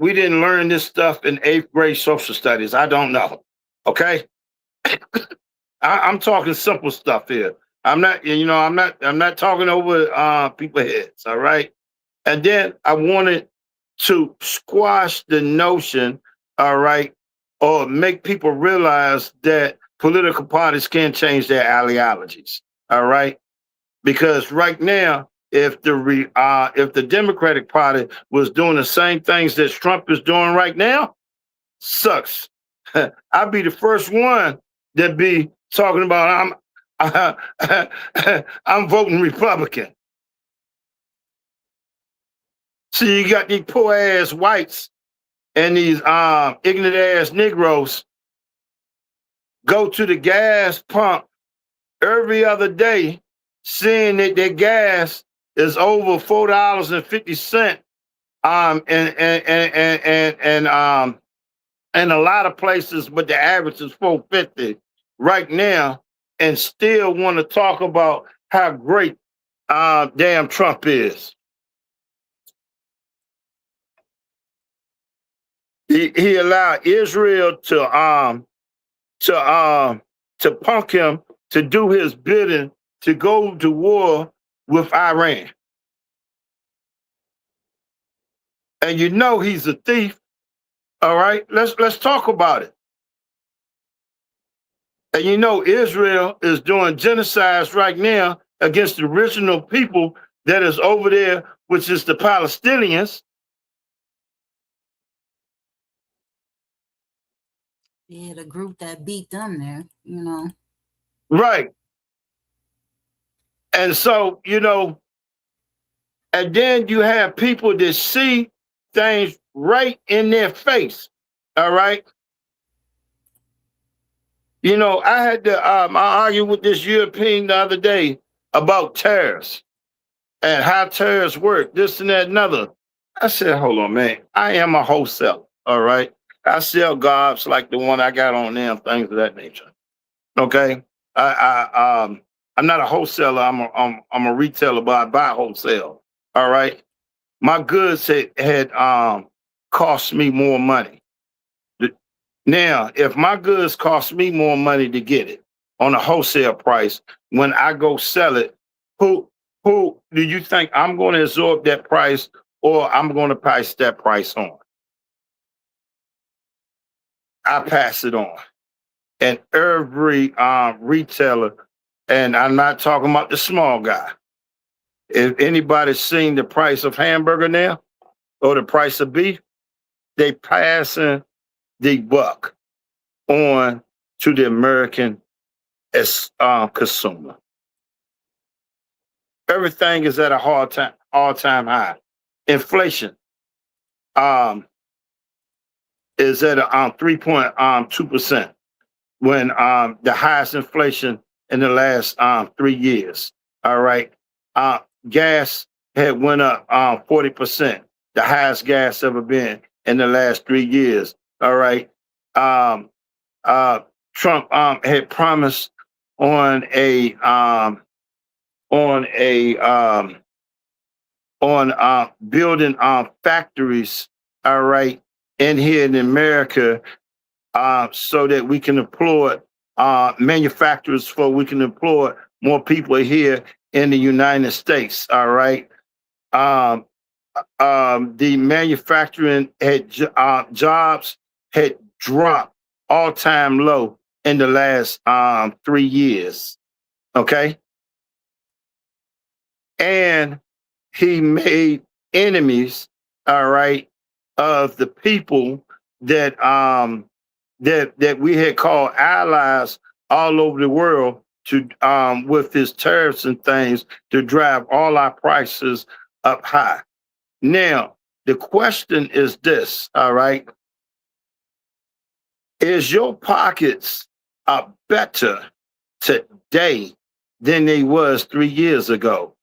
B: we didn't learn this stuff in 8th grade social studies. I don't know. Okay. I'm talking simple stuff here. I'm not talking over people's heads. All right. And then I wanted to squash the notion, all right, or make people realize that political parties can change their ideologies. All right. Because right now, if the Democratic Party was doing the same things that Trump is doing right now, sucks. I'd be the first one that be talking about I'm voting Republican. So you got these poor ass whites and these ignorant ass Negroes go to the gas pump every other day, seeing that their gas is over $4.50, and a lot of places, but the average is $4.50 right now, and still want to talk about how great damn Trump is. He allowed Israel to punk him to do his bidding to go to war with Iran. And you know he's a thief. All right, let's talk about it. And you know Israel is doing genocides right now against the original people that is over there, which is the Palestinians.
A: Yeah, the group that beat them there, you know.
B: Right. And so, you know, and then you have people that see things right in their face. All right. You know, I had to I argued with this European the other day about tariffs and how tariffs work, this and that and other. I said, hold on, man. I am a wholesaler. All right. I sell gobs like the one I got on there, things of that nature. Okay. I'm not a wholesaler. I'm a retailer, but I buy wholesale. All right. My goods had cost me more money. Now, if my goods cost me more money to get it on a wholesale price, when I go sell it, who do you think I'm going to absorb that price, or I'm going to pass that price on? I pass it on. And every retailer, and I'm not talking about the small guy. If anybody's seen the price of hamburger now or the price of beef, they passing the buck on to the American consumer. Everything is at a all-time high. Inflation. is at 3.2%, when the highest inflation in the last 3 years. All right. Gas had went up 40%, the highest gas ever been in the last 3 years. All right. Trump had promised on building factories, all right, in here in America, so that we can employ manufacturers, for we can employ more people here in the United States. All right. The manufacturing had jobs had dropped all-time low in the last 3 years. Okay. And he made enemies, all right, of the people that that we had called allies all over the world, to with his tariffs and things, to drive all our prices up high. Now, the question is this, all right? Is your pockets better today than they was 3 years ago?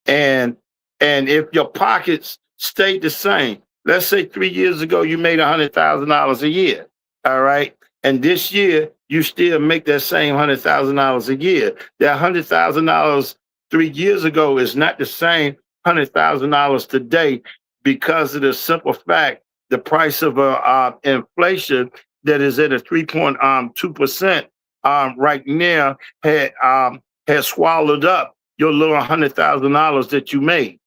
B: And if your pockets stayed the same, let's say 3 years ago you made $100,000 a year, all right? And this year you still make that same $100,000 a year. That $100,000 3 years ago is not the same $100,000 today, because of the simple fact the price of inflation that is at a 3.2% right now has swallowed up your little $100,000 that you made.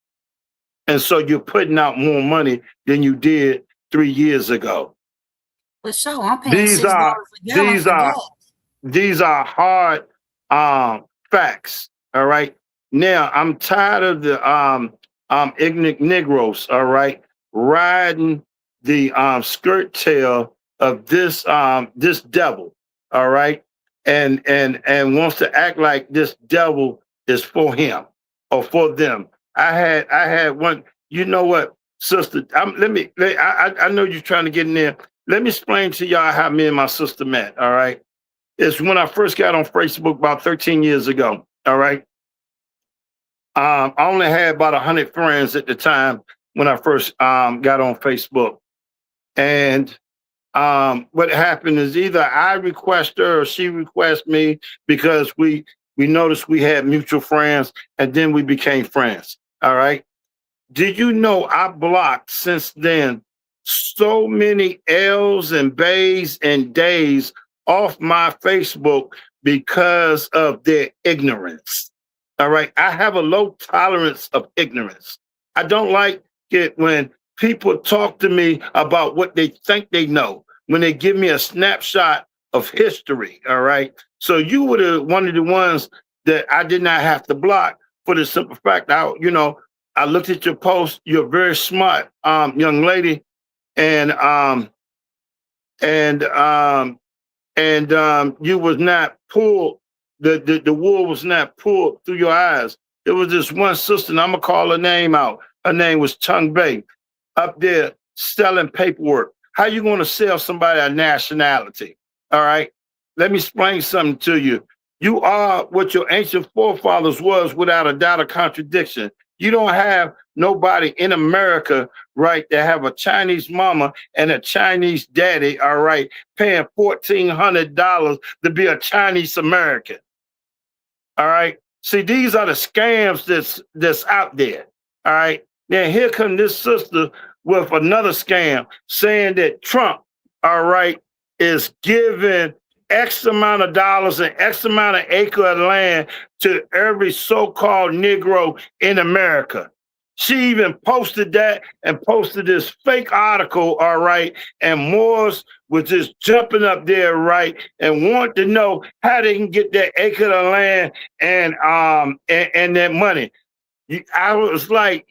B: And so you're putting out more money than you did 3 years ago.
A: For sure, I'm paying $6 a gallon for gas.
B: These are hard facts. All right. Now I'm tired of the ignorant Negroes, all right, riding the skirt tail of this this devil, all right, and wants to act like this devil is for him or for them. I had one. You know what, sister? I know you're trying to get in there. Let me explain to y'all how me and my sister met. All right, it's when I first got on Facebook about 13 years ago. All right. I only had about 100 friends at the time when I first got on Facebook. And what happened is either I request her or she requests me, because we noticed we had mutual friends, and then we became friends. All right. Did you know I blocked since then so many L's and B's and Days off my Facebook because of their ignorance? All right. I have a low tolerance of ignorance. I don't like it when people talk to me about what they think they know, when they give me a snapshot of history. All right. So you were one of the ones that I did not have to block, for the simple fact I looked at your post. You're a very smart young lady, and you was not pulled. The wool was not pulled through your eyes. There was this one sister, and I'm gonna call her name out. Her name was Chung Bay, up there selling paperwork. How you gonna sell somebody a nationality? All right. Let me explain something to you. You are what your ancient forefathers was, without a doubt or contradiction. You don't have nobody in America, right, that have a Chinese mama and a Chinese daddy, all right, paying $1,400 to be a Chinese American. All right. See, these are the scams that's out there. All right. Then here comes this sister with another scam, saying that Trump, all right, is giving X amount of dollars and X amount of acre of land to every so-called Negro in America. She even posted that and posted this fake article, all right, and Moors was just jumping up there, right, and want to know how they can get that acre of land and that money. I was like,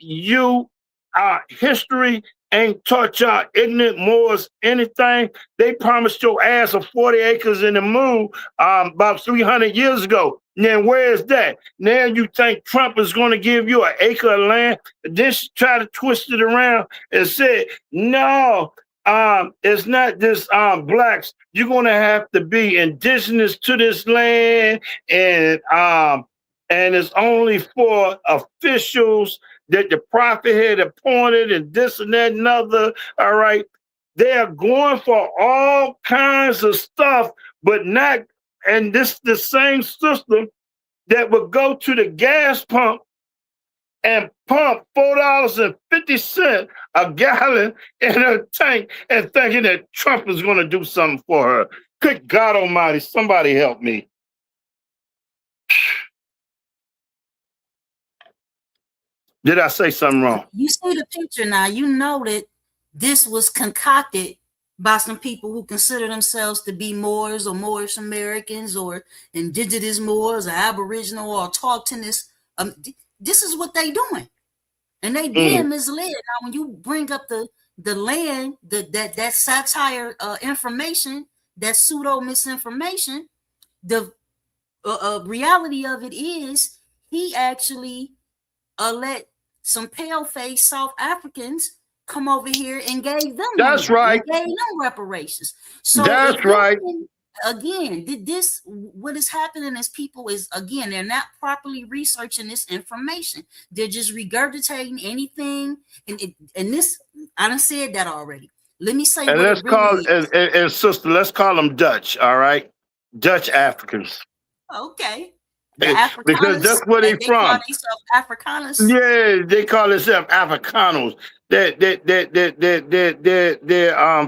B: history ain't taught y'all ignorant Moors anything. They promised your ass a 40 acres in the moon about 300 years ago. Now, where is that? Now you think Trump is going to give you an acre of land? Then she tried to twist it around and said, no, it's not just blacks. You're gonna have to be indigenous to this land, and it's only for officials that the prophet had appointed, and this and that and other. All right, they are going for all kinds of stuff, but not. And this the same system that would go to the gas pump and pump $4.50 a gallon in her tank and thinking that Trump is going to do something for her. Good God Almighty, somebody help me. Did I say something wrong?
A: You see the picture now. You know that this was concocted by some people who consider themselves to be Moors or Moorish Americans or Indigenous Moors or Aboriginal or Autochthonous. This is what they doing. And they being misled. Now, when you bring up the land, that satire information, that pseudo misinformation, the reality of it is he actually let some pale-faced South Africans come over here and gave them
B: That's
A: money,
B: right.
A: gave them reparations. So
B: that's right.
A: Again, what is happening is people is, again, they're not properly researching this information. They're just regurgitating anything. And this, I done said that already. Let me say
B: And
A: what
B: let's
A: it really
B: call
A: is.
B: and sister, let's call them Dutch, all right? Dutch Africans.
A: Okay. The
B: Because
A: Afrikaners,
B: that's where they
A: they
B: from.
A: call themselves Afrikaners.
B: Yeah, they call themselves Africanos. Their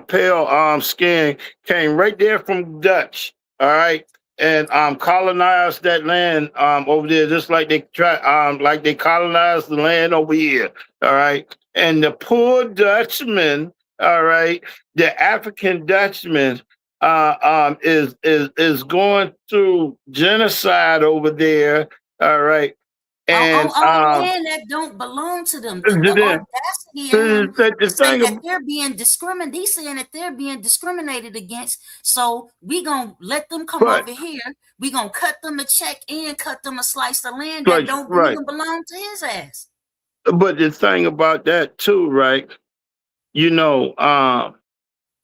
B: pale skin came right there from Dutch, all right, and colonized that land over there, just like they like they colonized the land over here, all right. And the poor Dutchman, all right, the African Dutchman, is going through genocide over there, all right. And
A: on land that don't belong to them. The audacity of him to say that they're being discriminated. He's saying that they're being discriminated against. So we gonna let them come over here. We gonna cut them a check and cut them a slice of land that don't even belong to his ass.
B: But the thing about that too, right? You know,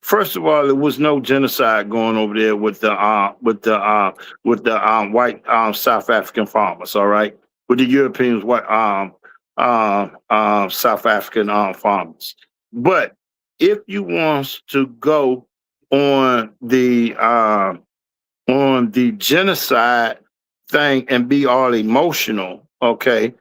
B: first of all, there was no genocide going over there with the white South African farmers. All right, with the Europeans, white South African farmers. But if you want to go on the genocide thing and be all emotional, okay,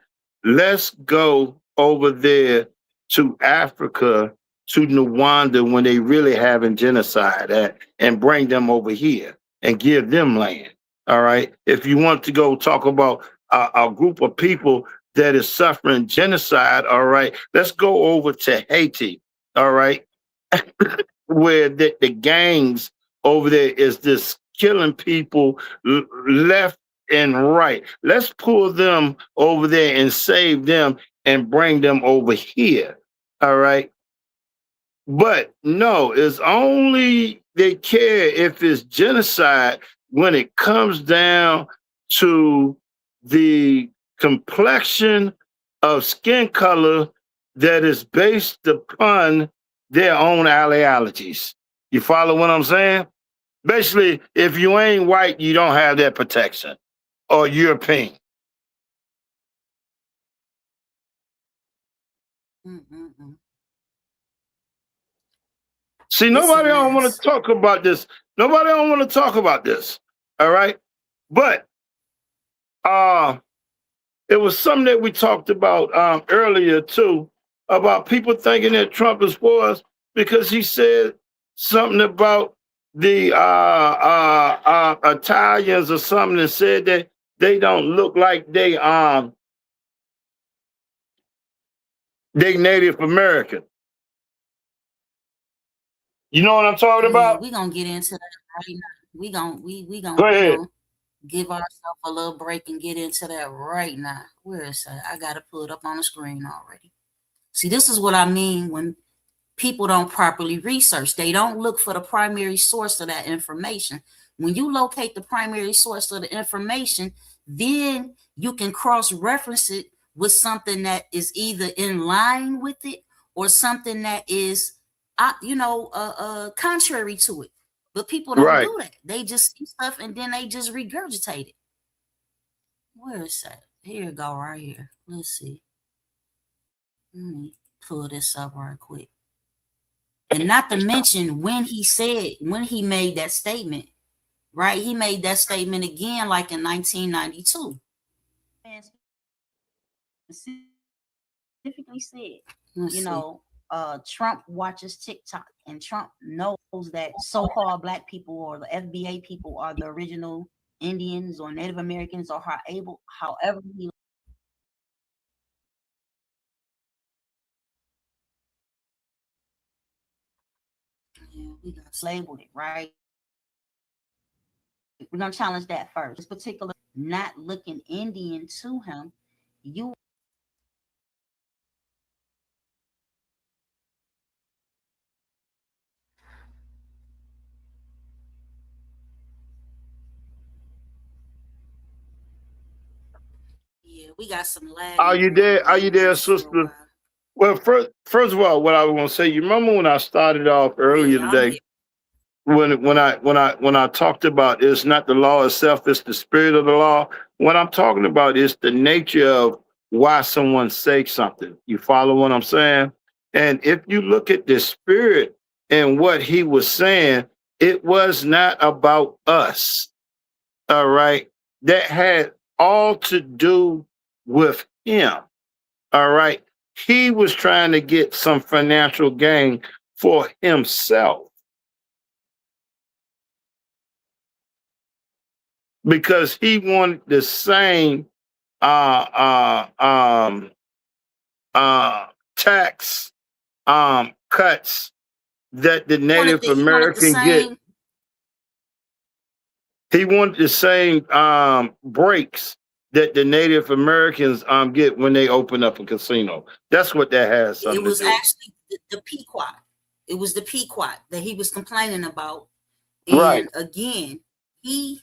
B: let's go over there to Africa, to Rwanda, when they really having genocide at, and bring them over here and give them land. All right. If you want to go talk about a group of people that is suffering genocide, all right, let's go over to Haiti. All right. Where the gangs over there is just killing people left and right. Let's pull them over there and save them and bring them over here. All right. But no, it's only they care if it's genocide when it comes down to the complexion of skin color that is based upon their own ideologies. You follow what I'm saying? Basically, if you ain't white, you don't have that protection, or European. See, nobody don't want to talk about this. Nobody don't want to talk about this. All right. But it was something that we talked about earlier too, about people thinking that Trump is for us because he said something about the Italians or something, and said that they don't look like they Native American. You know what I'm talking about?
A: We're gonna get into that right now. We gonna give ourselves a little break and get into that right now. Where is that? I gotta pull it up on the screen already. See, this is what I mean when people don't properly research. They don't look for the primary source of that information. When you locate the primary source of the information, then you can cross-reference it with something that is either in line with it or something that is contrary to it. But people don't
B: Right.
A: do that. They just see stuff and then they just regurgitate it. Where is that? Here it go, right here. Let's see. Let me pull this up right quick. And not to mention when he made that statement, right? He made that statement again like in 1992. And specifically said, Trump watches TikTok and Trump knows that so-called black people or the FBA people are the original Indians or Native Americans or however he we got labeled it, right? We're gonna challenge that first. This particular not looking Indian to him, you yeah, we got some
B: Are
A: lagging
B: you
A: going
B: there? Are
A: on.
B: you
A: I'm
B: there,
A: not sure
B: sister?
A: why.
B: Well, first of all, what I was going to say, you remember when I started off earlier
A: Yeah, I'm
B: today,
A: here.
B: when I talked about it's not the law itself, it's the spirit of the law. What I'm talking about is the nature of why someone says something. You follow what I'm saying? And if you look at the spirit and what he was saying, it was not about us. All right. That had all to do with him. All right. He was trying to get some financial gain for himself because he wanted the same uh, uh, um, tax cuts that the Native
A: He wanted the
B: American get.
A: same.
B: He wanted the same breaks that the Native Americans get when they open up a casino. That's what that has
A: It
B: something to
A: was
B: do.
A: actually the Pequot. It was the Pequot that he was complaining about.
B: Right.
A: And again, he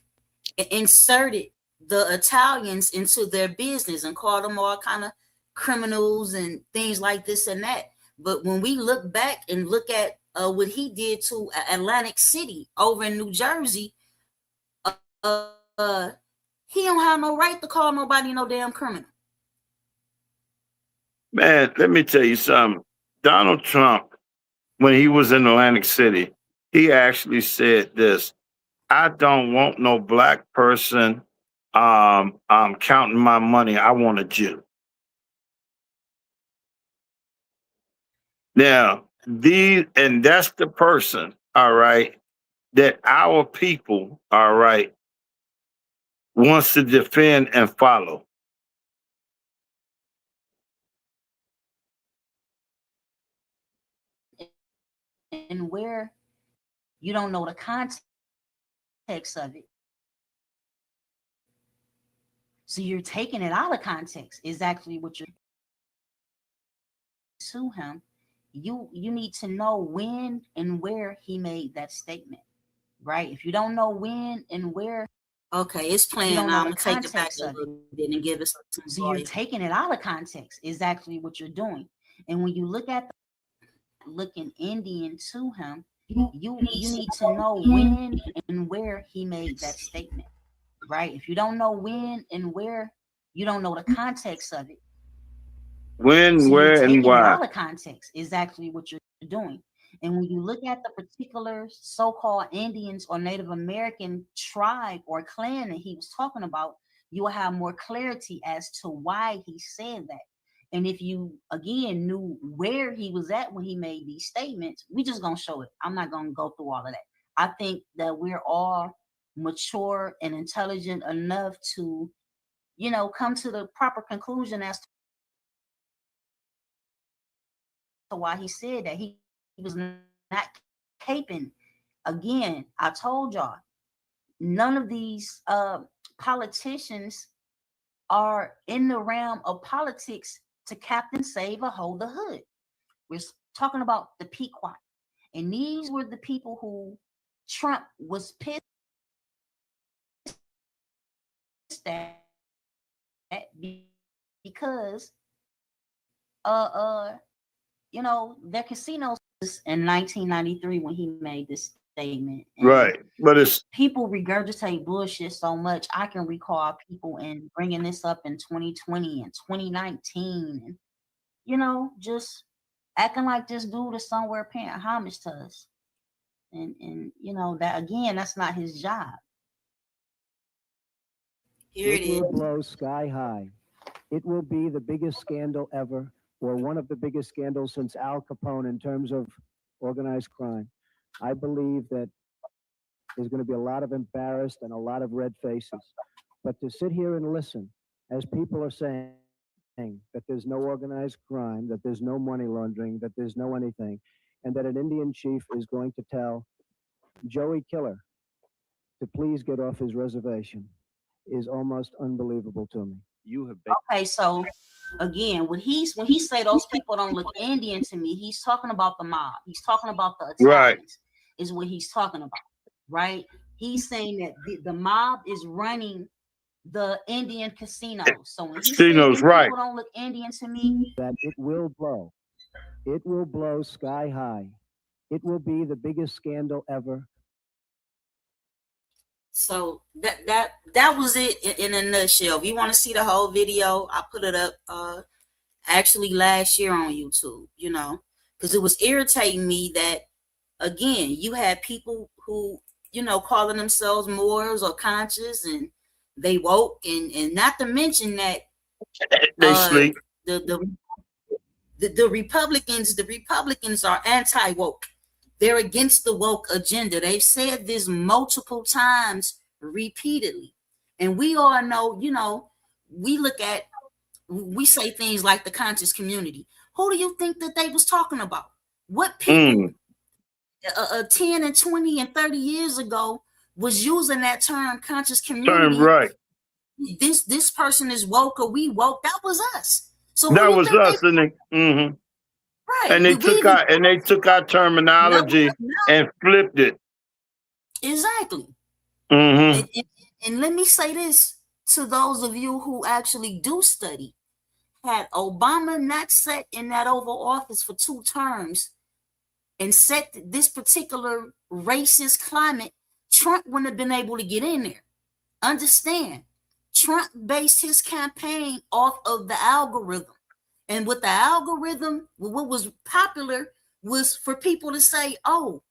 A: inserted the Italians into their business and called them all kind of criminals and things like this and that. But when we look back and look at what he did to Atlantic City over in New Jersey, uh, he don't have no right to call nobody no damn criminal.
B: Man, let me tell you something. Donald Trump, when he was in Atlantic City, he actually said this: "I don't want no black person counting my money. I want a Jew." Now, and that's the person, all right, that our people, all right, wants to defend and follow.
A: And where you don't know the context of it. So you're taking it out of context is actually what you're to him. You need to know when and where he made that statement, right? If you don't know when and where, okay, it's playing. I'm gonna take it back a little bit and give it some. So you're taking it out of context is actually what you're doing. And when you look at looking Indian to him, you need to know when and where he made that statement, right? If you don't know when and where, you don't know the context of it.
B: When,
A: So you're
B: where, and
A: taking it
B: why.
A: out of context is actually what you're doing. And when you look at the particular so-called Indians or Native American tribe or clan that he was talking about, you will have more clarity as to why he said that. And if you again knew where he was at when he made these statements, we just gonna show it. I'm not gonna go through all of that. I think that we're all mature and intelligent enough to, come to the proper conclusion as to why he said that he was not caping. Again, I told y'all, none of these politicians are in the realm of politics to captain, save, or hold the hood. We're talking about the Pequot. And these were the people who Trump was pissed at because their casinos in 1993 when he made this statement. And
B: right. But it's
A: people regurgitate bullshit so much. I can recall people in bringing this up in 2020 and 2019, and you know, just acting like this dude is somewhere paying homage to us. And you know, that again, that's not his job. Here it
D: will
A: is.
D: blow sky high. It will be the biggest scandal ever, or one of the biggest scandals since Al Capone in terms of organized crime. I believe that there's going to be a lot of embarrassed and a lot of red faces. But to sit here and listen, as people are saying that there's no organized crime, that there's no money laundering, that there's no anything, and that an Indian chief is going to tell Joey Killer to please get off his reservation is almost unbelievable to me. You have been
A: Okay, so again, when he say those people don't look Indian to me, he's talking about the mob. He's talking about the Italians,
B: Right.
A: is what he's talking about, right? He's saying that the mob is running the Indian casinos. So when he says
B: Casinos, right.
A: people don't look Indian to me,
D: that it will blow. It will blow sky high. It will be the biggest scandal ever.
A: so that was it in a nutshell. If you want to see the whole video, I put it up actually last year on YouTube, you know, because it was irritating me that again, you had people who, you know, calling themselves Moors or conscious, and they woke, and not to mention that
B: they sleep.
A: the Republicans are anti-woke. They're against the woke agenda. They've said this multiple times repeatedly. And we all know, you know, we say things like the conscious community. Who do you think that they was talking about? What people 10 and 20 and 30 years ago was using that term conscious community?
B: Right.
A: This person is woke or we woke. That was us. So
B: That was us, and they
A: right.
B: and they took our terminology and flipped it.
A: Exactly.
B: Mm-hmm.
A: And let me say this to those of you who actually do study. Had Obama not sat in that Oval Office for 2 terms and set this particular racist climate, Trump wouldn't have been able to get in there. Understand, Trump based his campaign off of the algorithm. And with the algorithm, what was popular was for people to say, oh,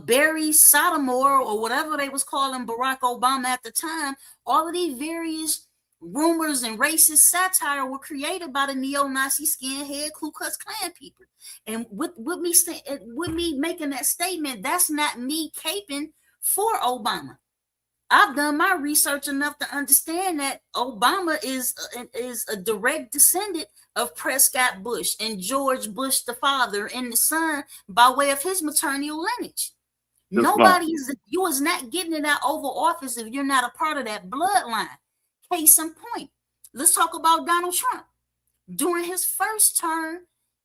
A: Barry Sotomore or whatever they was calling Barack Obama at the time, all of these various rumors and racist satire were created by the neo-Nazi skinhead Ku Klux Klan people. And with me making that statement, that's not me caping for Obama. I've done my research enough to understand that Obama is a direct descendant of Prescott Bush and George Bush the father and the son by way of his maternal lineage. You is not getting in that Oval Office if you're not a part of that bloodline. Case in point, let's talk about Donald Trump. During his first term,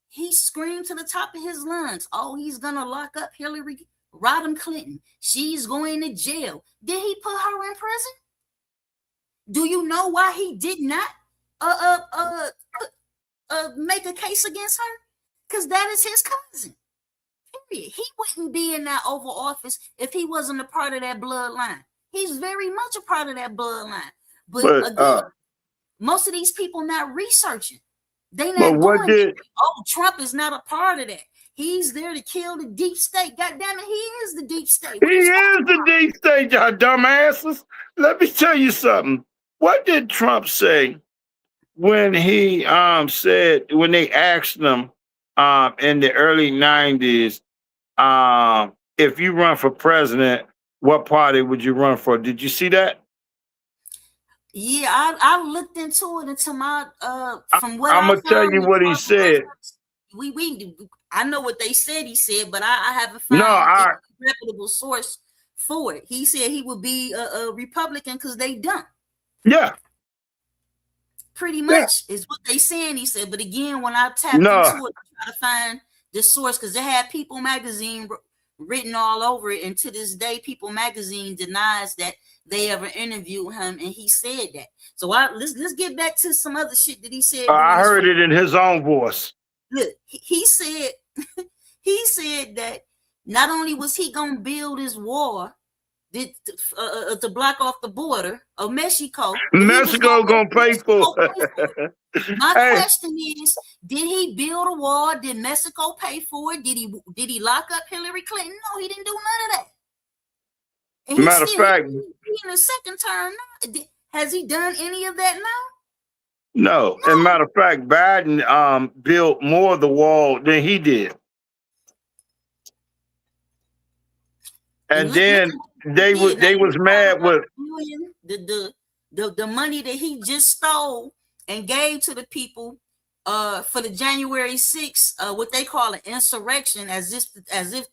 A: he screamed to the top of his lungs, oh, he's gonna lock up Hillary Rodham Clinton. She's going to jail. Did he put her in prison? Do you know why he did not make a case against her? Because that is his cousin. Period. He wouldn't be in that Oval Office if he wasn't a part of that bloodline. He's very much a part of that bloodline. But again, most of these people not researching. They not doing it. Oh, Trump is not a part of that. He's there to kill the deep state. God damn it, he is the deep state.
B: He is the deep state, y'all dumbasses. Let me tell you something. What did Trump say when he said, when they asked him in the early 90s, if you run for president, what party would you run for? Did you see that?
A: Yeah, I looked into it into my from what
B: I'm gonna tell you what he said.
A: I know what they said he said, but I haven't found a reputable source for it. He said he would be a Republican because they dumb.
B: Yeah.
A: Pretty much is what they saying, he said. But again, when I tapped into it, I try to find the source because they had People magazine written all over it, and to this day, People magazine denies that they ever interviewed him, and he said that. So let's get back to some other shit that he said.
B: I heard it in his own voice.
A: Look, he said He said that not only was he gonna build his wall to block off the border of Mexico, but he was
B: Mexico gonna pay for it.
A: My
B: Hey,
A: question is, did he build a wall? Did Mexico pay for it? Did he lock up Hillary Clinton? No, he didn't do none of that. And
B: matter of fact,
A: he in the second term now. Has he done any of that now?
B: no. And matter of fact, Biden built more of the wall than he did. And then they was mad with
A: the money that he just stole and gave to the people for the January 6th, what they call an insurrection, as if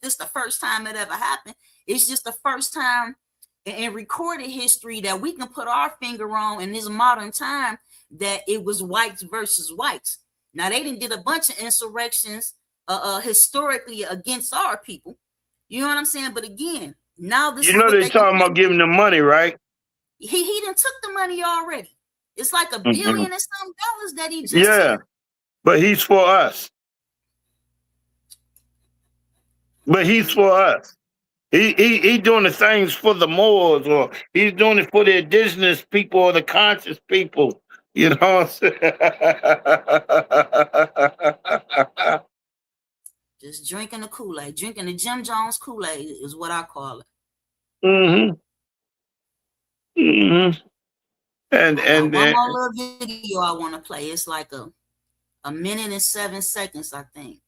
A: this the first time it ever happened. It's just the first time in recorded history that we can put our finger on in this modern time that it was whites versus whites. Now they did a bunch of insurrections historically against our people. You know what I'm saying? But again, now this
B: you know they're talking about giving them money, right?
A: He done took the money already. It's like $1 billion and some dollars that he just
B: took. But he's for us. He doing the things for the Moors, or he's doing it for the indigenous people or the conscious people. You know what I'm saying?
A: Just drinking the Kool-Aid, drinking the Jim Jones Kool-Aid is what I call it. And one more little video I want to play. It's like a minute and 7 seconds, I think.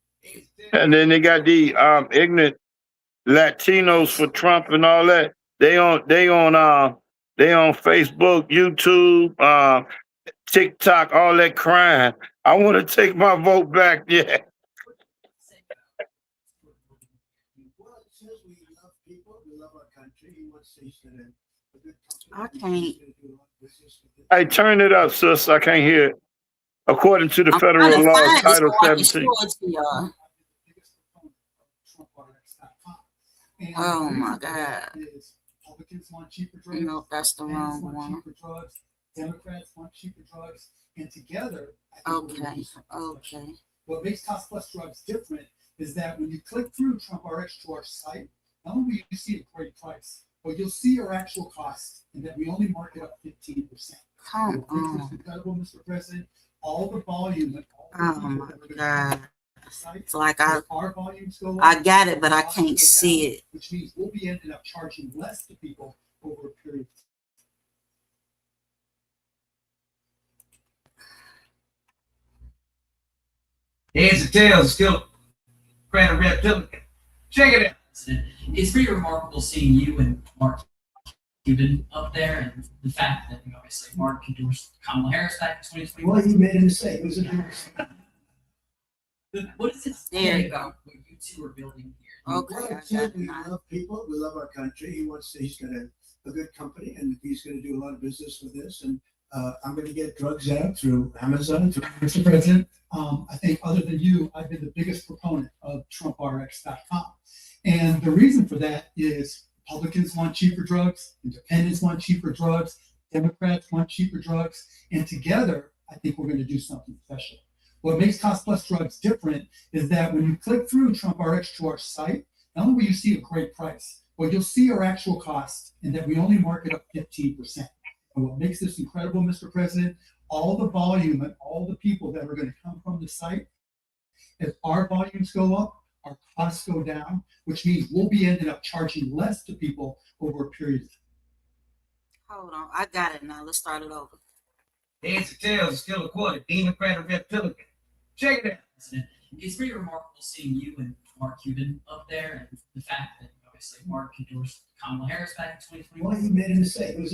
B: And then they got the ignorant Latinos for Trump and all that. They on Facebook, YouTube, TikTok, all that crying. I want to take my vote back. Yeah.
A: I can't.
B: Hey, turn it up, sis. I can't hear it. According to the federal law, Title 17.
A: Oh my God. No, that's the wrong one.
C: Democrats want cheaper drugs, and together,
A: okay.
C: What makes Cost Plus Drugs different is that when you click through TrumpRx to our site, not only will you see a great price, but you'll see our actual costs, and that we only mark it up 15%.
A: Come on.
C: Incredible, Mr. President. All the volume and all
A: the my God. It's like
C: our volumes go up,
A: I got it, but I can't see it.
C: Which means we'll be ended up charging less to people over a period of time.
E: Heads and tails, still Grand Republican. Check it out.
F: It's pretty remarkable seeing you and Mark Cuban up there, and the fact that obviously Mark endorsed Kamala Harris back in 2021.
C: Well, he made a mistake. It was
F: what does it say about what you two are building here?
A: Okay.
C: We love people. We love our country. He's got a good company, and he's going to do a lot of business with this. And I'm going to get drugs out through Amazon, through Mr. President. I think other than you, I've been the biggest proponent of TrumpRx.com. And the reason for that is Republicans want cheaper drugs, independents want cheaper drugs, Democrats want cheaper drugs, and together, I think we're going to do something special. What makes Cost Plus Drugs different is that when you click through TrumpRx to our site, not only will you see a great price, but you'll see our actual costs, and that we only mark it up 15%. And what makes this incredible, Mr. President, all the volume and all the people that are going to come from the site, as our volumes go up, our costs go down, which means we'll be ended up charging less to people over a period of time.
A: Hold on, I got it now. Let's start it over.
E: Heads and tails, still a quarter. Democrat or Republican. Check it out.
F: It's pretty remarkable seeing you and Mark Cuban up there, and the fact that obviously Mark endorsed Kamala Harris back in 2021.
C: Well, he made a mistake. It was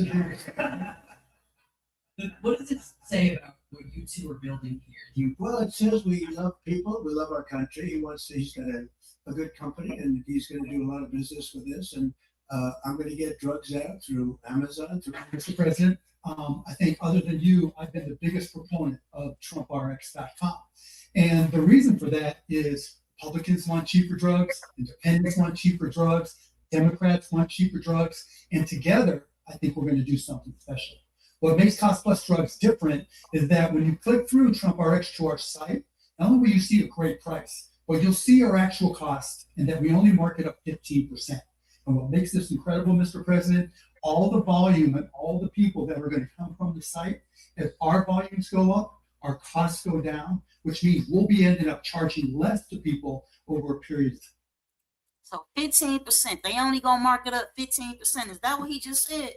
F: What does it say about what you two are building here?
C: Well, it says we love people. We love our country. He's got a good company, and he's going to do a lot of business with this. And I'm going to get drugs out through Amazon, through Mr. President. I think other than you, I've been the biggest proponent of TrumpRx.com. And the reason for that is Republicans want cheaper drugs, independents want cheaper drugs, Democrats want cheaper drugs, and together, I think we're going to do something special. What makes Cost Plus Drugs different is that when you click through TrumpRx to our site, not only will you see a great price, but What you'll see are actual costs, and that we only mark it up 15%. And what makes this incredible, Mr. President, all the volume and all the people that are going to come from the site, if our volumes go up, our costs go down, which means we'll be ending up charging less to people over a period of time.
A: So 15%. They only gonna mark it up 15%. Is that what he just said?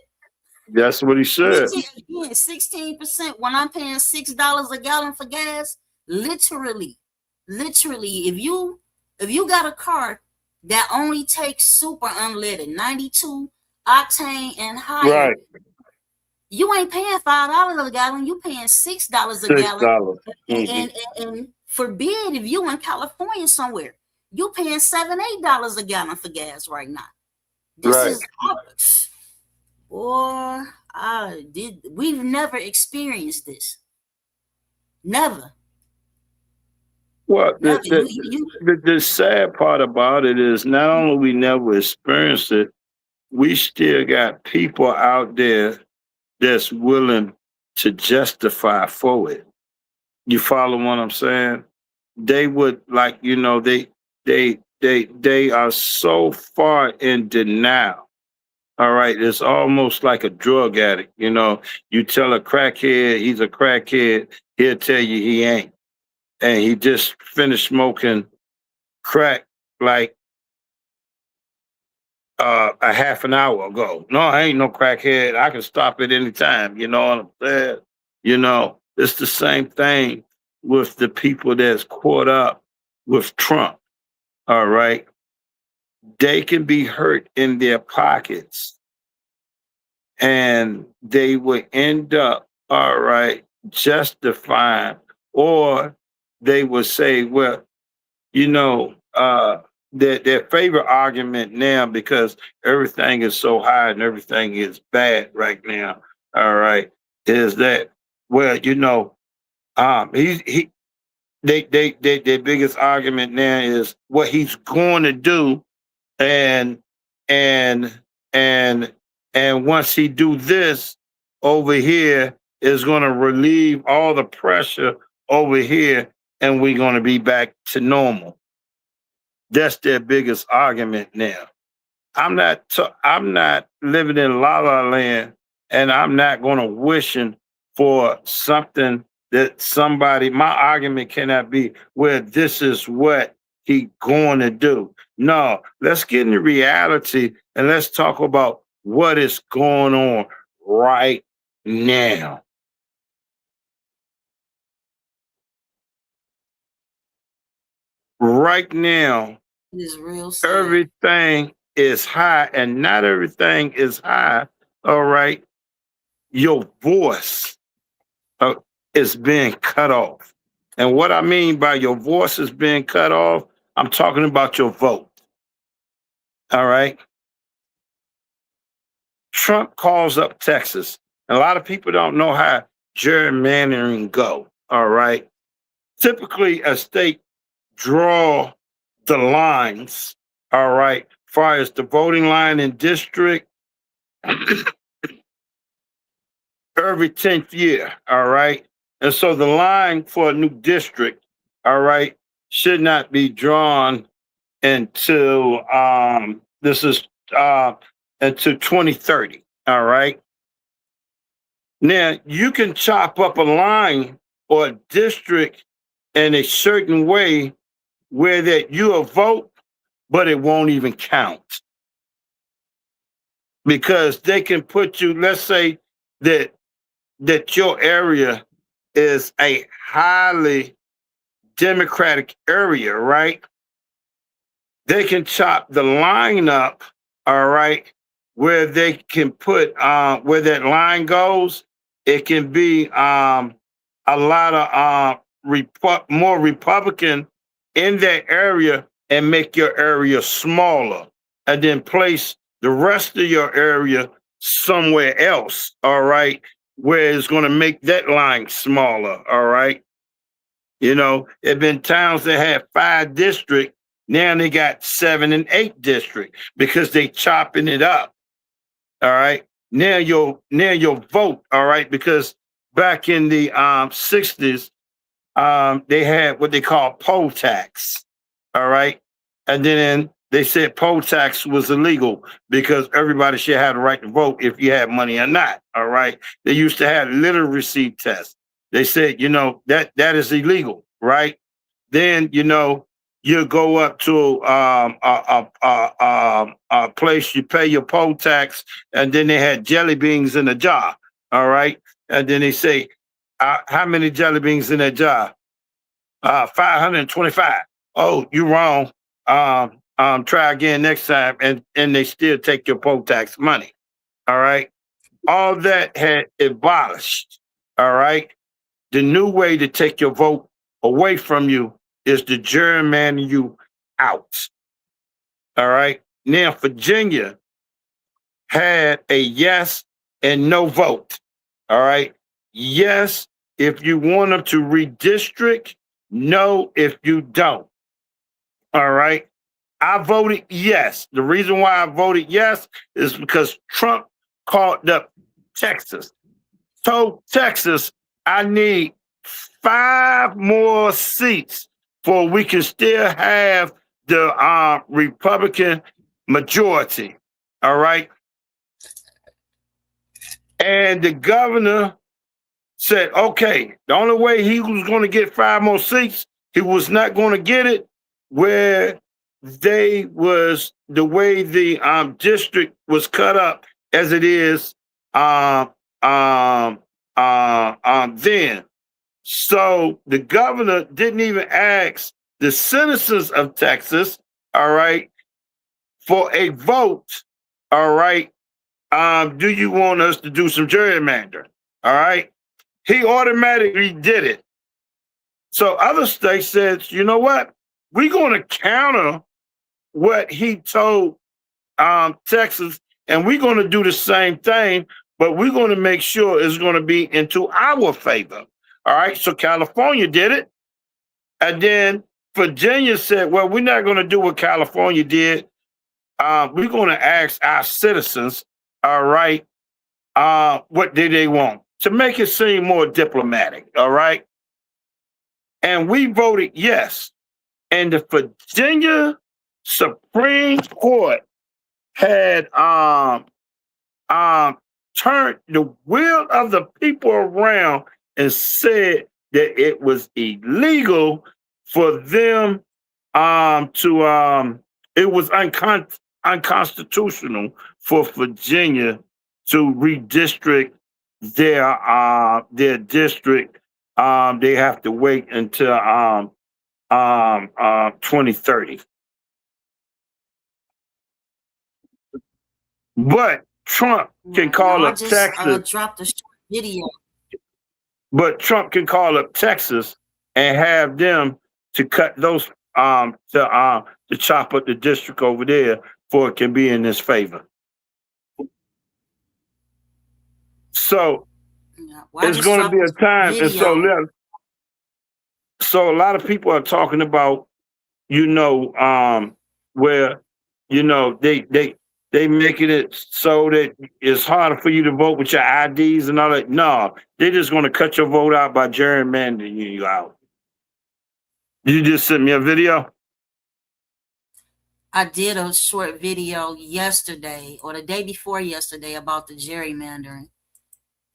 B: That's what he said.
A: 16%. When I'm paying $6 a gallon for gas, literally, if you got a car that only takes super unleaded, 92 octane and higher,
B: Right.
A: you ain't paying $5 a gallon. You paying $6 a gallon. And forbid if you in California somewhere, you paying $7, $8 a gallon for gas right now. This
B: Right.
A: is boy, we've never experienced this. Never.
B: Well,
A: Never.
B: the sad part about it is not only we never experienced it, we still got people out there that's willing to justify for it. You follow what I'm saying? They would like, you know, they are so far in denial. All right, it's almost like a drug addict. You know, you tell a crackhead he's a crackhead, he'll tell you he ain't. And he just finished smoking crack like a half an hour ago. No, I ain't no crackhead. I can stop it anytime. You know what I'm saying? You know, it's the same thing with the people that's caught up with Trump. All right. They can be hurt in their pockets and they would end up, all right, justifying, or they would say, well, you know, their favorite argument now, because everything is so high and everything is bad right now, all right, is that, well, you know, their biggest argument now is what he's going to do, and once he do this over here is going to relieve all the pressure over here, and we're going to be back to normal. That's their biggest argument now. I'm not living in la la land, and I'm not going to wishing for something that somebody. My argument cannot be, well, this is what he going to do. No, let's get into reality and let's talk about what is going on right now. Right now,
A: It is real sad.
B: everything is high, and not everything is high. All right, your voice is being cut off. And what I mean by your voice is being cut off, I'm talking about your vote. All right. Trump calls up Texas. A lot of people don't know how gerrymandering go. All right. Typically, a state draw the lines. All right. Far as the voting line in district, every 10th year. All right. And so the line for a new district, all right, should not be drawn until until 2030. All right. Now you can chop up a line or a district in a certain way where that you'll vote, but it won't even count. Because they can put you, let's say that your area is a highly Democratic area, right? They can chop the line up, all right, where they can put where that line goes. It can be a lot of more Republican in that area, and make your area smaller, and then place the rest of your area somewhere else, all right, where it's going to make that line smaller, all right? You know, there have been towns that had 5 districts, now they got 7 and 8 districts because they chopping it up, all right? Now your vote, all right, because back in the 60s, they had what they call poll tax, All right. And then they said poll tax was illegal because everybody should have the right to vote if you had money or not. All right. They used to have literacy tests. They said, that is illegal, right? Then, you go up to a place, you pay your poll tax, and then they had jelly beans in a jar. All right. And then they say, how many jelly beans in that jar? 525. Oh, you wrong. Try again next time, and they still take your poll tax money. All right. All that had abolished. All right. The new way to take your vote away from you is to gerrymander you out. All right. Now, Virginia had a yes and no vote. All right. Yes, if you want them to redistrict. No, if you don't. All right. I voted yes. The reason why I voted yes is because Trump called up Texas. Told Texas, I need 5 more seats for we can still have the Republican majority. All right. And the governor said, okay, the only way he was going to get 5 more seats, he was not going to get it where the way the district was cut up as it is then. So the governor didn't even ask the citizens of Texas, all right, for a vote, all right. Do you want us to do some gerrymandering? All right. He automatically did it. So other states said, you know what? We're going to counter what he told Texas, and we're going to do the same thing, but we're going to make sure it's going to be into our favor. All right. So California did it. And then Virginia said, well, we're not going to do what California did. We're going to ask our citizens, all right, what do they want? To make it seem more diplomatic, all right? And we voted yes. And the Virginia Supreme Court had turned the will of the people around and said that it was illegal for them it was unconstitutional for Virginia to redistrict their district. They have to wait until 2030. But Trump can call up Texas.
A: Dropped a short video.
B: But Trump can call up Texas and have them to cut those to chop up the district over there for it can be in his favor. So it's going to be a time, and so a lot of people are talking about, where they making it so that it's harder for you to vote with your IDs and all that. No, they're just going to cut your vote out by gerrymandering you out. You just sent me a video?
A: I did a short video yesterday or the day before yesterday about the gerrymandering.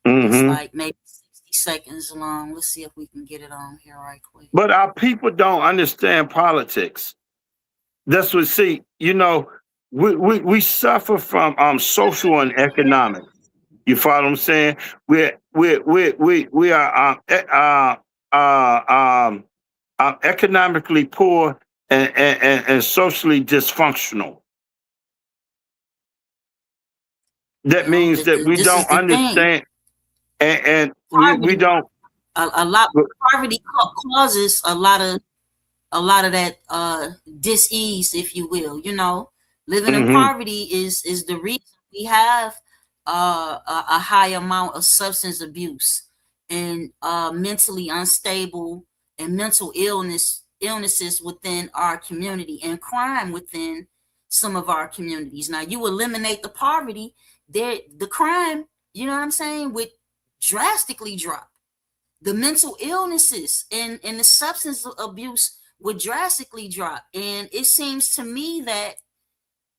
B: Mm-hmm.
A: It's like maybe 60 seconds long. Let's see if we can get it on here right quick.
B: But our people don't understand politics. That's what, see, we suffer from social and economic. You follow what I'm saying? We are economically poor and socially dysfunctional. That means that we don't understand, and we don't.
A: A lot of poverty causes a lot of that dis-ease, if you will. Living in poverty is the reason we have a high amount of substance abuse and mentally unstable and mental illnesses within our community and crime within some of our communities. Now, you eliminate the poverty, the crime, you know what I'm saying, would drastically drop. The mental illnesses and the substance abuse would drastically drop. And it seems to me that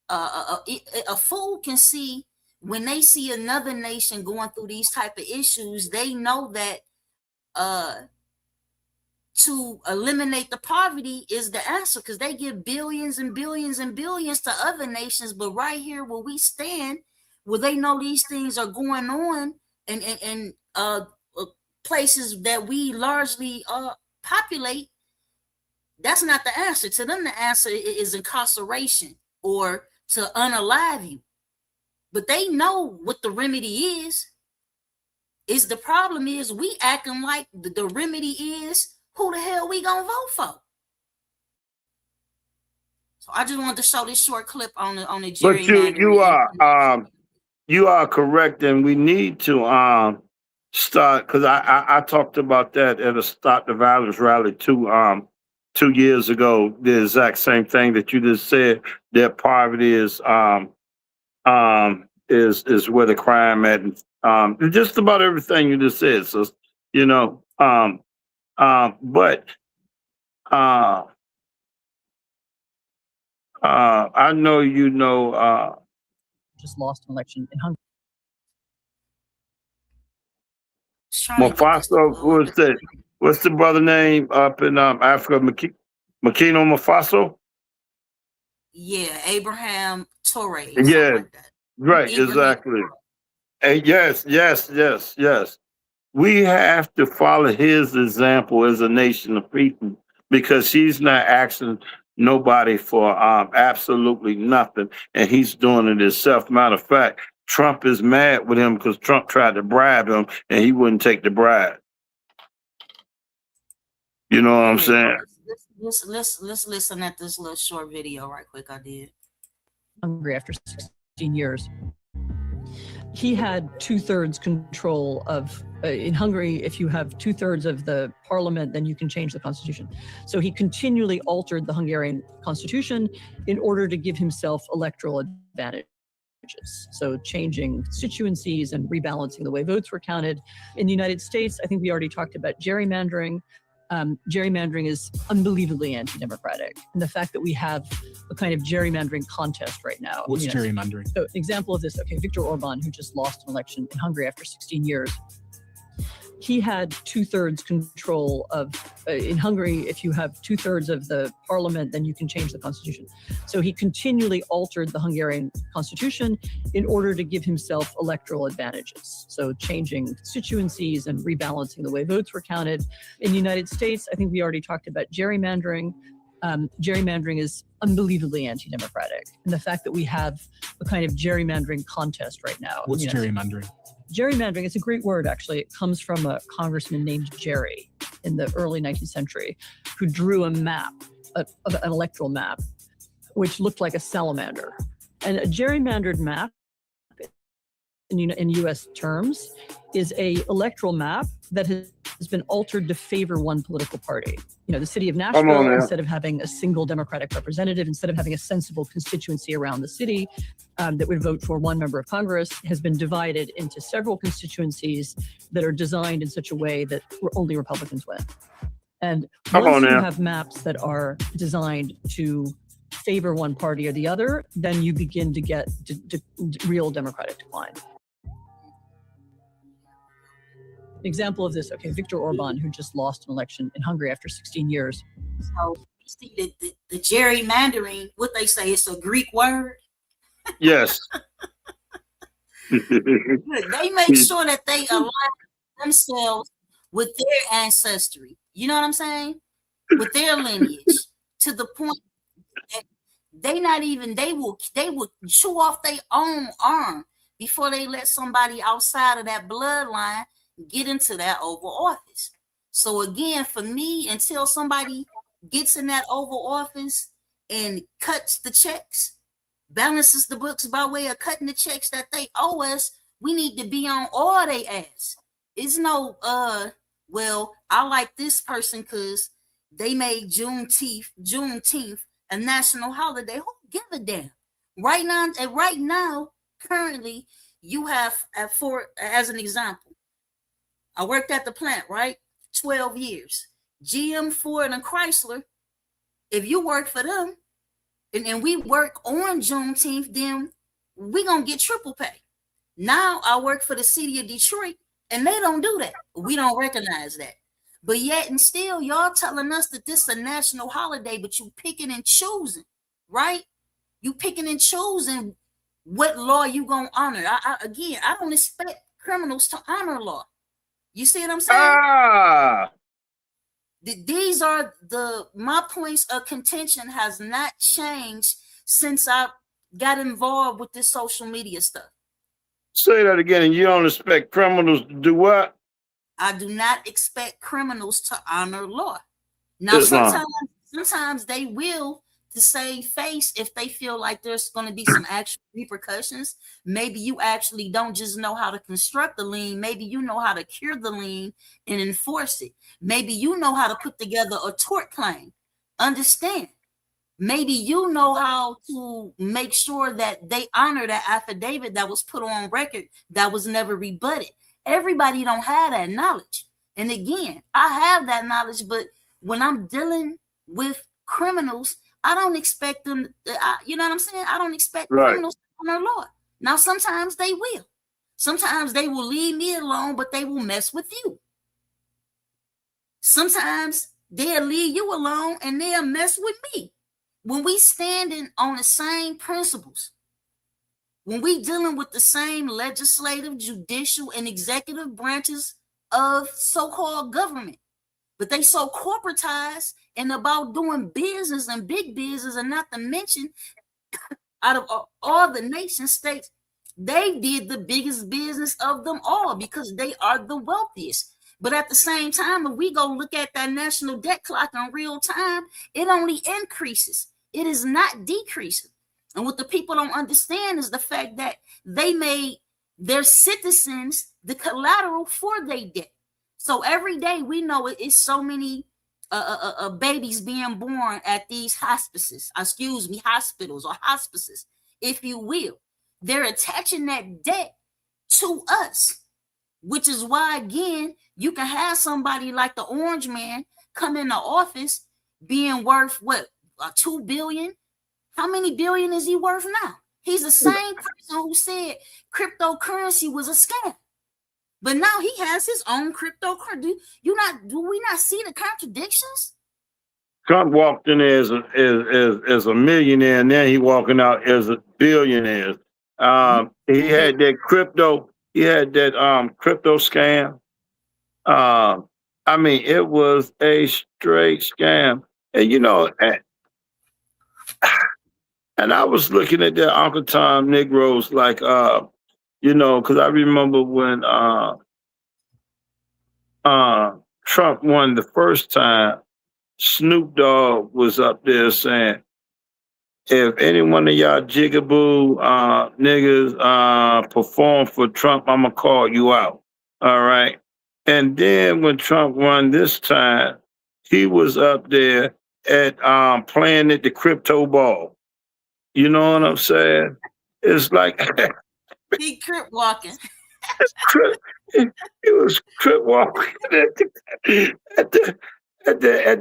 A: a fool can see when they see another nation going through these type of issues, they know that to eliminate the poverty is the answer, because they give billions and billions and billions to other nations. But right here where we stand, where they know these things are going on and places that we largely populate, that's not the answer. To them, the answer is incarceration or to unalive you. But they know what the remedy is. The problem is we acting like the remedy is who the hell we gonna vote for. So I just wanted to show this short clip on the gerrymandering.
B: But you are correct, and we need to start, because I talked about that at a Stop the Violence rally 2 years ago. The exact same thing that you just said, that poverty is where the crime at. Just about everything you just said. So but I know
G: just lost an election in Hungary.
B: Mofaso, who is that? What's the brother name up in Africa? Makino Mofaso?
A: Yeah, Abraham Torre.
B: Yeah,
A: like that.
B: right,
A: Abraham
B: exactly. And yes. We have to follow his example as a nation of people, because he's not asking nobody for absolutely nothing, and he's doing it himself. Matter of fact, Trump is mad with him because Trump tried to bribe him and he wouldn't take the bribe. You know what I'm saying?
A: Let's listen at this little short video right quick. I did.
G: Hungary after 16 years. He had 2/3 control of, in Hungary, if you have 2/3 of the parliament, then you can change the constitution. So he continually altered the Hungarian constitution in order to give himself electoral advantages. So changing constituencies and rebalancing the way votes were counted. In the United States, I think we already talked about gerrymandering. Gerrymandering is unbelievably anti-democratic. And the fact that we have a kind of gerrymandering contest right now.
H: What's gerrymandering?
G: So an example of this, Viktor Orban, who just lost an election in Hungary after 16 years. He had 2/3 control of, in Hungary, if you have 2/3 of the parliament, then you can change the constitution. So he continually altered the Hungarian constitution in order to give himself electoral advantages. So changing constituencies and rebalancing the way votes were counted. In the United States, I think we already talked about gerrymandering. Gerrymandering is unbelievably anti-democratic. And the fact that we have a kind of gerrymandering contest right now.
H: What's gerrymandering?
G: Gerrymandering, it's a great word, actually. It comes from a congressman named Jerry in the early 19th century, who drew a map, an electoral map, which looked like a salamander. And a gerrymandered map, in US terms, is a electoral map that has been altered to favor one political party. The city of Nashville, instead of having a single Democratic representative, instead of having a sensible constituency around the city that would vote for one member of Congress, has been divided into several constituencies that are designed in such a way that only Republicans win. And once you have maps that are designed to favor one party or the other, then you begin to get real democratic decline. An example of this, Viktor Orban, who just lost an election in Hungary after 16 years.
A: So you see the gerrymandering, what they say, it's a Greek word.
B: Yes.
A: They make sure that they align themselves with their ancestry. You know what I'm saying? With their lineage, to the point that they will chew off their own arm before they let somebody outside of that bloodline get into that Oval Office. So again, for me, until somebody gets in that Oval Office and cuts the checks, balances the books by way of cutting the checks that they owe us, we need to be on all they ass. It's no, well, I like this person because they made Juneteenth a national holiday. Who give a damn? Right now, currently, you have, as an example, I worked at the plant, right? 12 years. GM, Ford, and Chrysler If you work for them and we work on Juneteenth, then we gonna get triple pay. Now I work for the city of Detroit and they don't do that. We don't recognize that. But yet and still, y'all telling us that this is a national holiday, but you picking and choosing, right? You picking and choosing what law you gonna honor. Again, I don't expect criminals to honor law. You see what I'm saying?
B: Ah,
A: These are my points of contention has not changed since I got involved with this social media stuff.
B: say that again. And you don't expect criminals to do what?
A: I do not expect criminals to honor law. Now,
B: Islam.
A: sometimes they will to save face if they feel like there's going to be some actual repercussions. Maybe you actually don't just know how to construct the lien. Maybe you know how to cure the lien and enforce it. Maybe you know how to put together a tort claim. Understand? Maybe you know how to make sure that they honor that affidavit that was put on record that was never rebutted. Everybody don't have that knowledge. And again, I have that knowledge, but when I'm dealing with criminals, I don't expect them, you know what I'm saying? I don't expect criminals to honor law. Now, sometimes they will. Sometimes they will leave me alone, but they will mess with you. Sometimes they'll leave you alone and they'll mess with me. When we standing on the same principles, when we dealing with the same legislative, judicial, and executive branches of so-called government, but they so corporatized and about doing business and big business, and not to mention, out of all the nation states, they did the biggest business of them all because they are the wealthiest. But at the same time, if we go look at that national debt clock in real time, it only increases. It is not decreasing. And what the people don't understand is the fact that they made their citizens the collateral for their debt. So every day we know it's so many babies being born at these hospices, hospitals or hospices, if you will. They're attaching that debt to us, which is why, again, you can have somebody like the Orange Man come in the office being worth what, 2 billion? How many billion is he worth now? He's the same person who said cryptocurrency was a scam. But now he has his own cryptocurrency. Do we not see the contradictions?
B: Trump walked in there as a millionaire, and then he walking out as a billionaire. He had that crypto. He had that crypto scam. I mean, it was a straight scam, and you know, and I was looking at that Uncle Tom Negroes like, you know, because I remember when Trump won the first time, Snoop Dogg was up there saying, if any one of y'all jigaboo niggas perform for Trump, I'm gonna call you out. All right. And then when Trump won this time, he was up there at playing at the crypto ball. You know what I'm saying? It's like
A: He crip walking.
B: he was crip walking at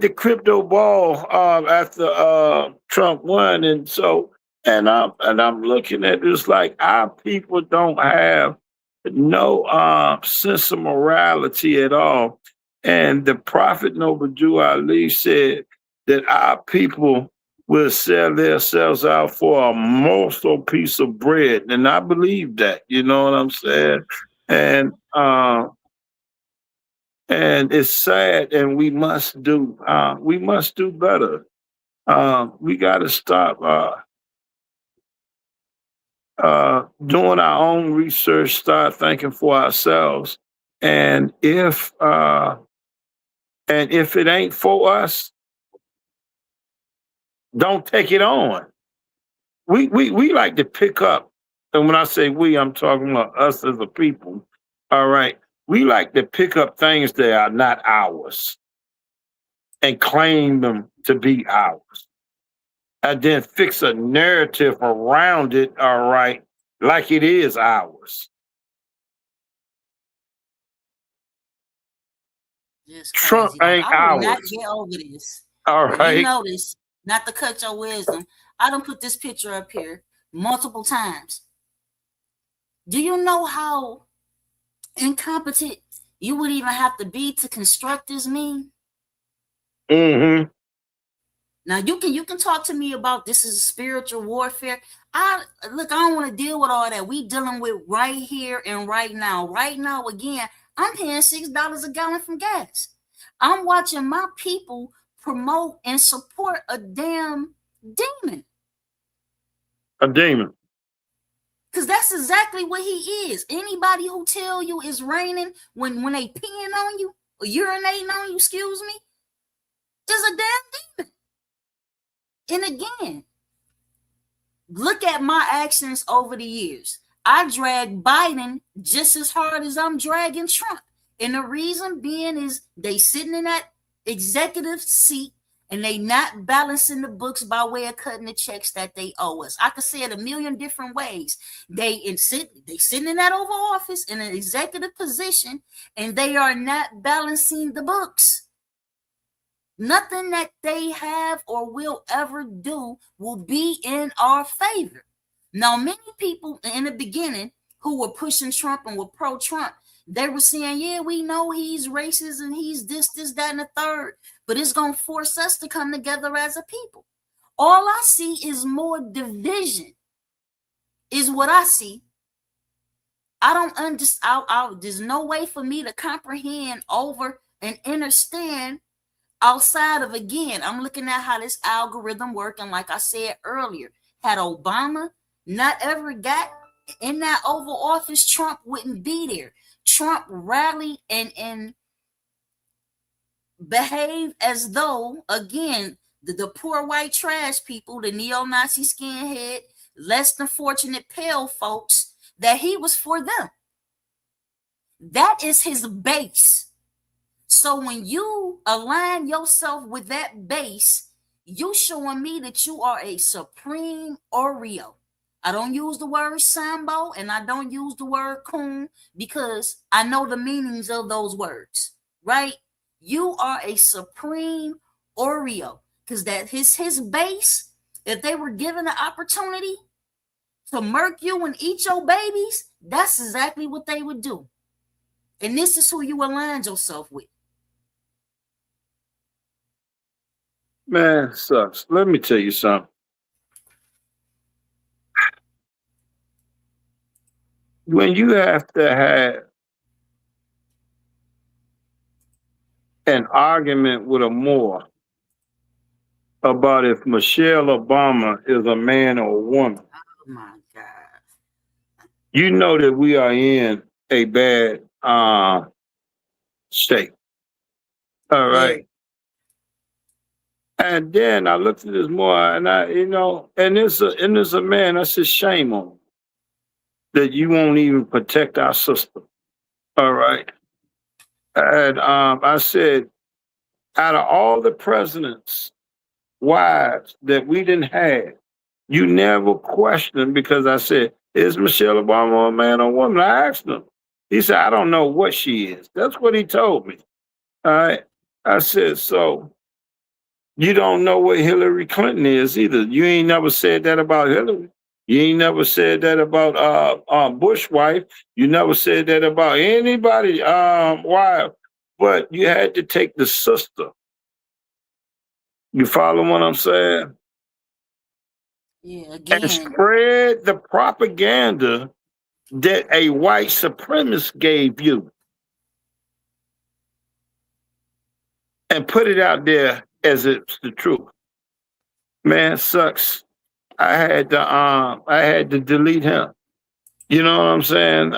B: the crypto ball after Trump won, and so I'm looking at this like our people don't have no sense of morality at all. And the Prophet Noble Jew Ali said that our people will sell themselves out for a morsel piece of bread. And I believe that, you know what I'm saying? And it's sad, and we must do better. We got to stop doing our own research, start thinking for ourselves. And if it ain't for us, don't take it on. We like to pick up, and when I say we, I'm talking about us as a people. All right. We like to pick up things that are not ours and claim them to be ours. And then fix a narrative around it, all right, like it is ours.
A: Just
B: Trump
A: crazy. Like,
B: ain't
A: I will
B: ours.
A: not get over this.
B: All right.
A: You know this. not to cut your wisdom. I done put this picture up here multiple times. Do you know how incompetent you would even have to be to construct this meme?
B: Mm-hmm.
A: Now you can talk to me about this is spiritual warfare. I don't want to deal with all that. We dealing with right here and right now. Right now, again, I'm paying $6 a gallon from gas. I'm watching my people promote and support a damn demon.
B: A demon.
A: Because that's exactly what he is. Anybody who tell you it's raining when they peeing on you or urinating on you, excuse me, is a damn demon. And again, look at my actions over the years. I drag Biden just as hard as I'm dragging Trump. And the reason being is they sitting in that executive seat and they not balancing the books by way of cutting the checks that they owe us. I could say it a million different ways. They sitting in that Oval Office in an executive position and they are not balancing the books. Nothing that they have or will ever do will be in our favor. Now, many people in the beginning who were pushing Trump and were pro-Trump, they were saying, yeah, we know he's racist and he's this, that, and the third, but it's going to force us to come together as a people. All I see is more division, is what I see. I don't understand. There's no way for me to comprehend over and understand outside of, again, I'm looking at how this algorithm works. And like I said earlier, had Obama not ever got in that Oval Office, Trump wouldn't be there. Trump rallied and behaved as though, again, the poor white trash people, the neo-Nazi skinhead, less than fortunate pale folks, that he was for them. That is his base. So when you align yourself with that base, you showing me that you are a supreme Oreo. I don't use the word Sambo and I don't use the word coon because I know the meanings of those words, right? You are a supreme Oreo because that his base, if they were given the opportunity to murk you and eat your babies, that's exactly what they would do. And this is who you aligned yourself with.
B: Man, sucks. Let me tell you something. When you have to have an argument with a Moor about if Michelle Obama is a man or a woman,
A: Oh my God.
B: you know that we are in a bad state. All right. And then I looked at this more and and there's a man, I said, shame on him that you won't even protect our sister. All right. And I said, out of all the presidents' wives that we didn't have, you never questioned, because I said, is Michelle Obama a man or woman? I asked him. He said, I don't know what she is. That's what he told me. All right. I said, so you don't know what Hillary Clinton is either. You ain't never said that about Hillary. You ain't never said that about Bush wife. You never said that about anybody wife. But you had to take the sister. You follow what I'm saying?
A: Yeah, again.
B: And spread the propaganda that a white supremacist gave you. And put it out there as it's the truth. Man, sucks. I had to delete him. You know what I'm saying?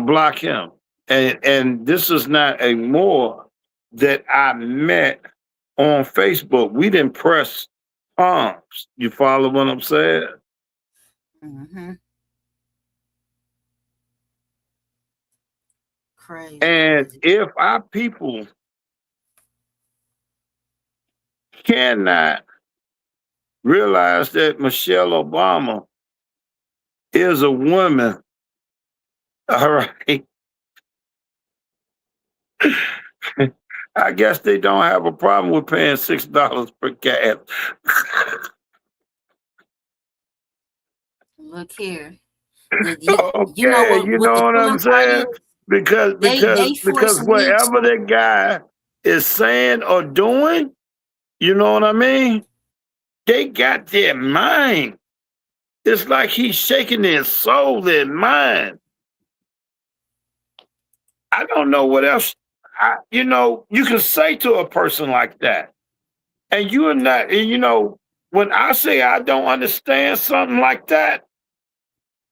B: Block him. And this is not a Moor that I met on Facebook. We didn't press palms. You follow what I'm saying?
A: Mm-hmm. Crazy.
B: And if our people cannot realize that Michelle Obama is a woman, all right, I guess they don't have a problem with paying $6 per cab.
A: Look here. You know
B: Okay, you
A: what
B: know
A: the
B: what I'm
A: killing part
B: saying?
A: is?
B: Because
A: They forced me
B: whatever
A: to.
B: that guy is saying or doing, you know what I mean? They got their mind. It's like he's shaking their soul, their mind. I don't know what else. You know, you can say to a person like that, and you are not. And you know, when I say I don't understand something like that,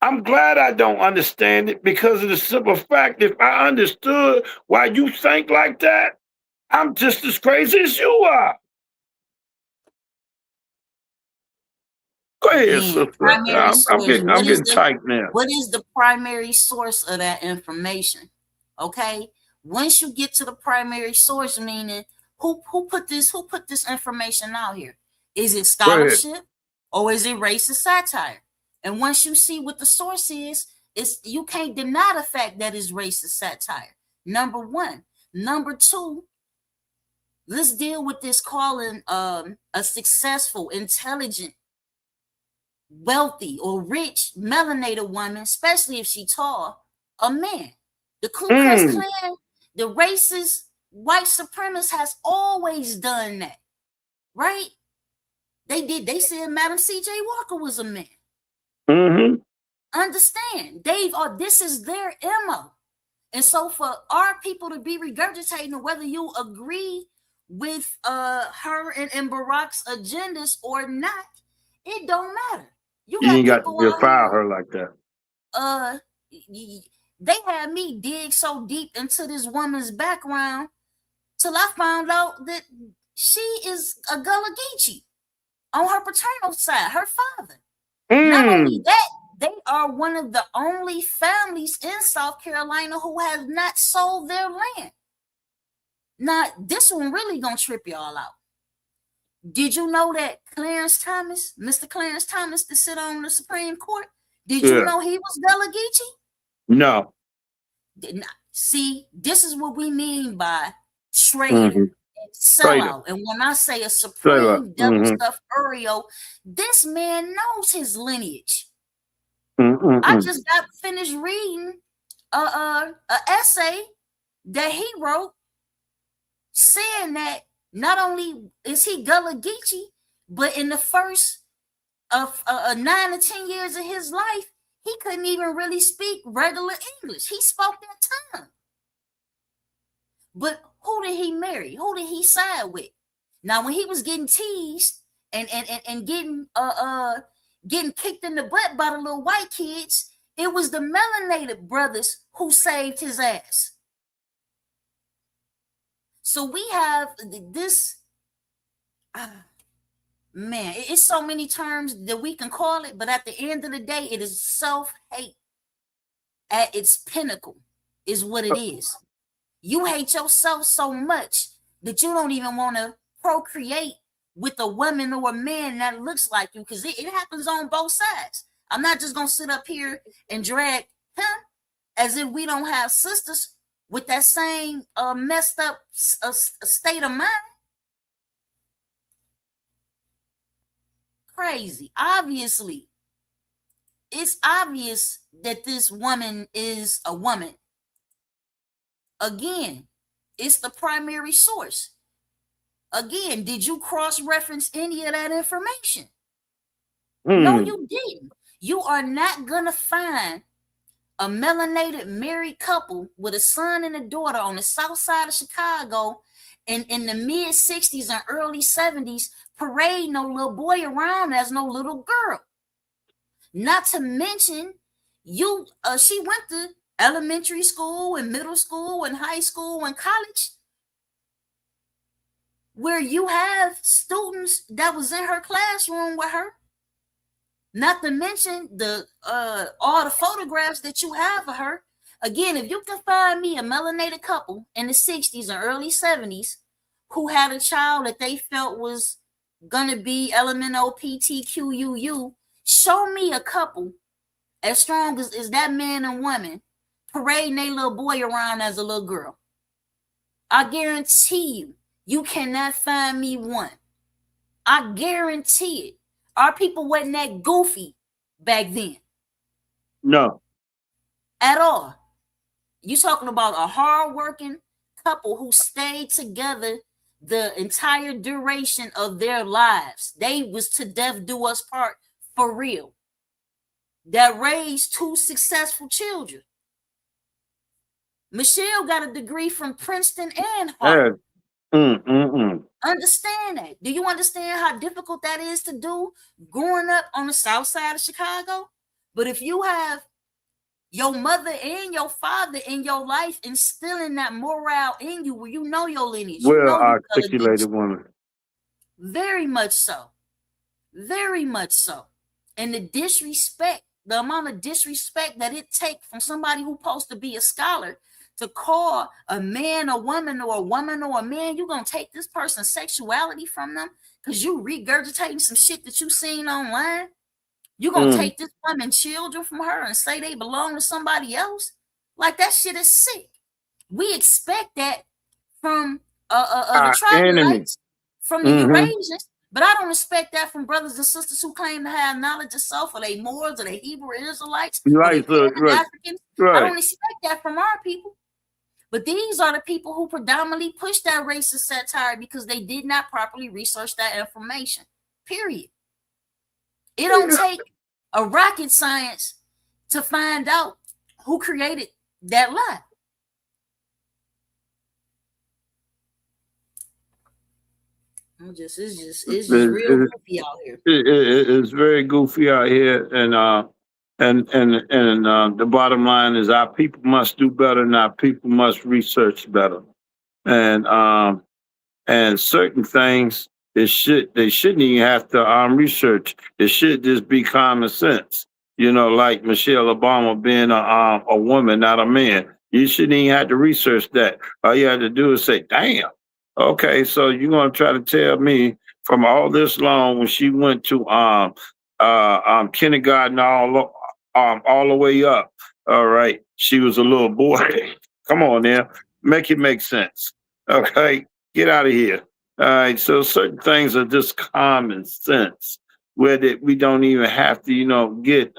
B: I'm glad I don't understand it because of the simple fact if I understood why you think like that, I'm just as crazy as you are. Go ahead,
A: Again,
B: sister.
A: primary
B: I'm
A: source.
B: getting tight now.
A: What is the primary source of that information? Okay. Once you get to the primary source, meaning who put this information out here? Is it
B: Go ahead.
A: scholarship or is it racist satire? And once you see what the source is, you can't deny the fact that it's racist satire. Number one. Number two, let's deal with this calling a successful, intelligent, wealthy or rich melanated woman, especially if she tall, a man. The Ku Klux Klan, the racist white supremacist has always done that, right? They did. They said Madam C.J. Walker was a man.
B: Mm-hmm.
A: Understand, this is their MO. And so for our people to be regurgitating, whether you agree with her and Barack's agendas or not, it don't matter. You
B: You
A: got
B: ain't got to
A: people out
B: defile
A: here.
B: her like that.
A: They had me dig so deep into this woman's background till I found out that she is a Gullah Geechee on her paternal side, her father. Not only that, they are one of the only families in South Carolina who have not sold their land. Now, this one really gonna trip y'all out. Did you know that Clarence Thomas, Mr. Clarence Thomas, to sit on the Supreme Court, did you know he was Gullah Geechee?
B: No.
A: See, this is what we mean by traitor and sellout. And when I say a supreme double stuffed Oreo, this man knows his lineage. I just got finished reading a essay that he wrote saying that not only is he Gullah Geechee, but in the first of 9 to 10 years of his life, he couldn't even really speak regular English. He spoke that tongue. But who did he marry? Who did he side with? Now, when he was getting teased and getting kicked in the butt by the little white kids, it was the melanated brothers who saved his ass. So we have this, man, it's so many terms that we can call it, but at the end of the day, it is self-hate at its pinnacle is what it is. You hate yourself so much that you don't even want to procreate with a woman or a man that looks like you, because it happens on both sides. I'm not just going to sit up here and drag him as if we don't have sisters with that same messed up state of mind. Crazy. Obviously, it's obvious that this woman is a woman. Again, it's the primary source. Again, did you cross-reference any of that information? No, you didn't. You are not going to find a melanated married couple with a son and a daughter on the south side of Chicago in the mid-60s and early 70s parade no little boy around as no little girl. Not to mention, she went to elementary school and middle school and high school and college where you have students that was in her classroom with her. Not to mention all the photographs that you have of her. Again, if you can find me a melanated couple in the 60s and early 70s who had a child that they felt was gonna be LMNOPTQUU, show me a couple as strong as that man and woman parading their little boy around as a little girl. I guarantee you, you cannot find me one. I guarantee it. Our people wasn't that goofy back then
B: No.
A: at all. You talking about a hardworking couple who stayed together the entire duration of their lives. They was to death do us part for real. That raised 2 successful children. Michelle got a degree from Princeton and Harvard. Understand that. Do you understand how difficult that is to do growing up on the south side of Chicago? But if you have your mother and your father in your life instilling that morale in you where you know your lineage, you
B: Well
A: know
B: articulated woman.
A: very much so. Very much so. And the disrespect, the amount of disrespect that it takes from somebody who's supposed to be a scholar to call a man a woman or a man, you're going to take this person's sexuality from them because you regurgitating some shit that you seen online. You're going to take this woman children from her and say they belong to somebody else? Like, that shit is sick. We expect that from the tribalites, from the Eurasians, but I don't expect that from brothers and sisters who claim to have knowledge of self, or they Moors, or they Hebrew Israelites, or they Africans. I don't expect that from our people. But these are the people who predominantly push that racist satire because they did not properly research that information. Period. It don't take a rocket science to find out who created that lie. It's just real goofy out here.
B: It's very goofy out here, and the bottom line is our people must do better, and our people must research better, and certain things they shouldn't even have to research. It should just be common sense. You know, like Michelle Obama being a woman, not a man. You shouldn't even have to research that. All you have to do is say, "Damn, okay, so you're gonna try to tell me from all this long when she went to kindergarten all the way up. All right, she was a little boy. Come on now, make it make sense. Okay, get out of here. All right, so certain things are just common sense, where that we don't even have to, get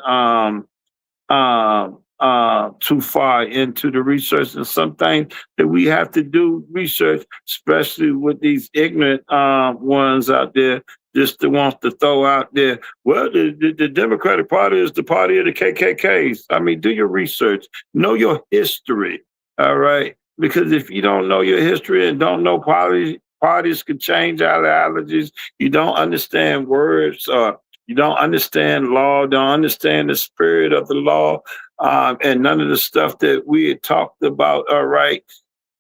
B: too far into the research, and some things that we have to do research, especially with these ignorant ones out there, just to want to throw out there, well, the Democratic Party is the party of the KKKs. I mean, do your research, know your history, all right? Because if you don't know your history and don't know parties can change ideologies, you don't understand words, or you don't understand law, don't understand the spirit of the law, and none of the stuff that we had talked about, all right,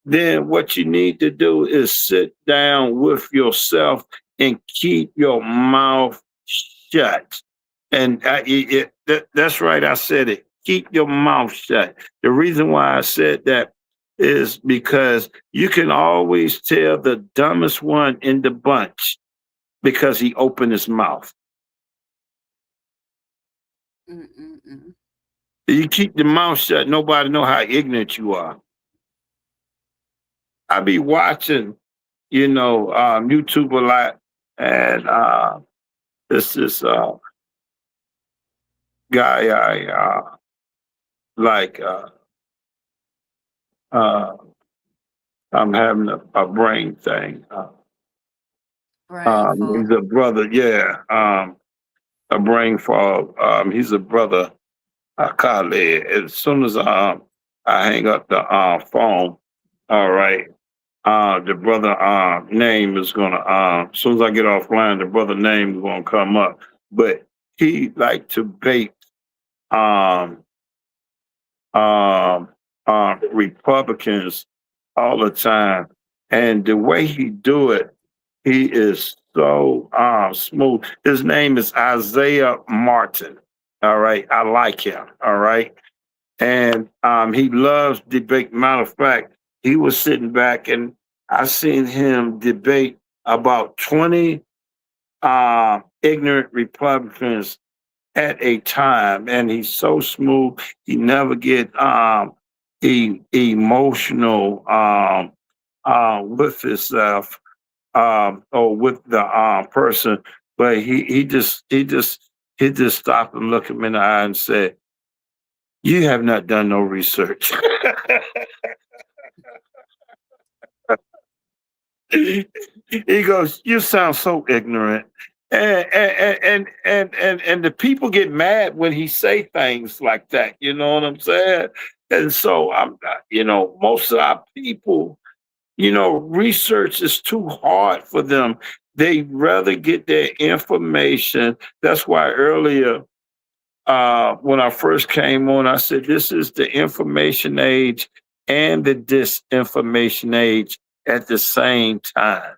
B: then what you need to do is sit down with yourself and keep your mouth shut. And that's right, I said it. Keep your mouth shut. The reason why I said that is because you can always tell the dumbest one in the bunch because he opened his mouth. You keep your mouth shut, nobody know how ignorant you are. I be watching, YouTube a lot, and this is guy I like. I'm having a brain thing. He's a brother, yeah. A brain fog. He's a brother. Colleague. As soon as I hang up the phone, all right, the brother name is gonna. As soon as I get offline, the brother name is gonna come up. But he like to bait Republicans all the time, and the way he do it, he is so smooth. His name is Isaiah Martin. All right, I like him. All right, and he loves debate. Matter of fact, he was sitting back, and I seen him debate about 20 ignorant Republicans at a time, and he's so smooth. He never get emotional with himself, or with the person, but he just stopped and looked him in the eye and said, "You have not done no research." He goes, "You sound so ignorant." And the people get mad when he say things like that. You know what I'm saying? And so most of our people, research is too hard for them. They rather get their information. That's why earlier, when I first came on, I said this is the information age and the disinformation age at the same time.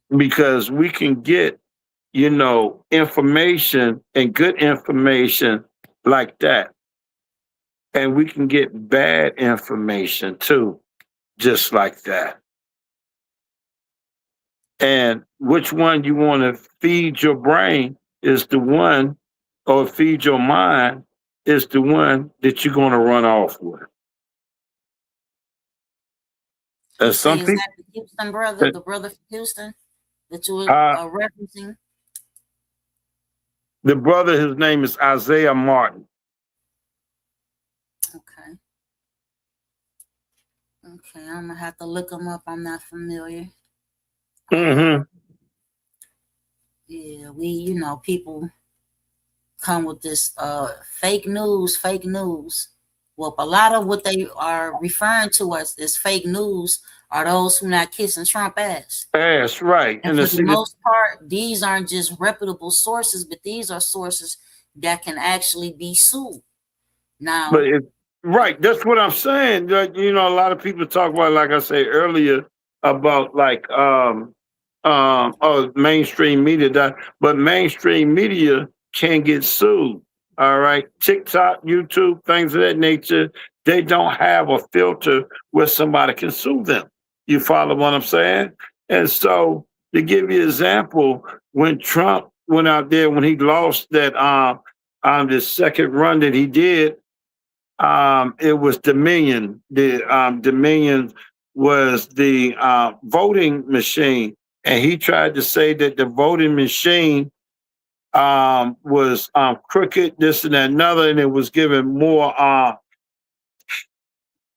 B: Because we can get, information and good information like that. And we can get bad information too, just like that. And which one you want to feed your brain is the one, or feed your mind is the one that you're going to run off with. And some
A: Is
B: people,
A: that the Houston brother, the brother from Houston that you were referencing?
B: the brother, his name is Isaiah Martin.
A: Okay. Okay, I'm gonna have to look him up. I'm not familiar.
B: Mm-hmm.
A: Yeah, people come with this fake news. Well, a lot of what they are referring to as fake news are those who not kissing Trump ass.
B: That's right.
A: And for the most part, these aren't just reputable sources, but these are sources that can actually be sued. Now,
B: right, that's what I'm saying. A lot of people talk about, like I said earlier, about mainstream media, but mainstream media can get sued. All right, TikTok, YouTube, things of that nature, they don't have a filter where somebody can sue them. You follow what I'm saying? And so, to give you an example, when Trump went out there, when he lost that the second run that he did, it was Dominion. The Dominion was the voting machine, and he tried to say that the voting machine was crooked, this and that, another, and it was giving more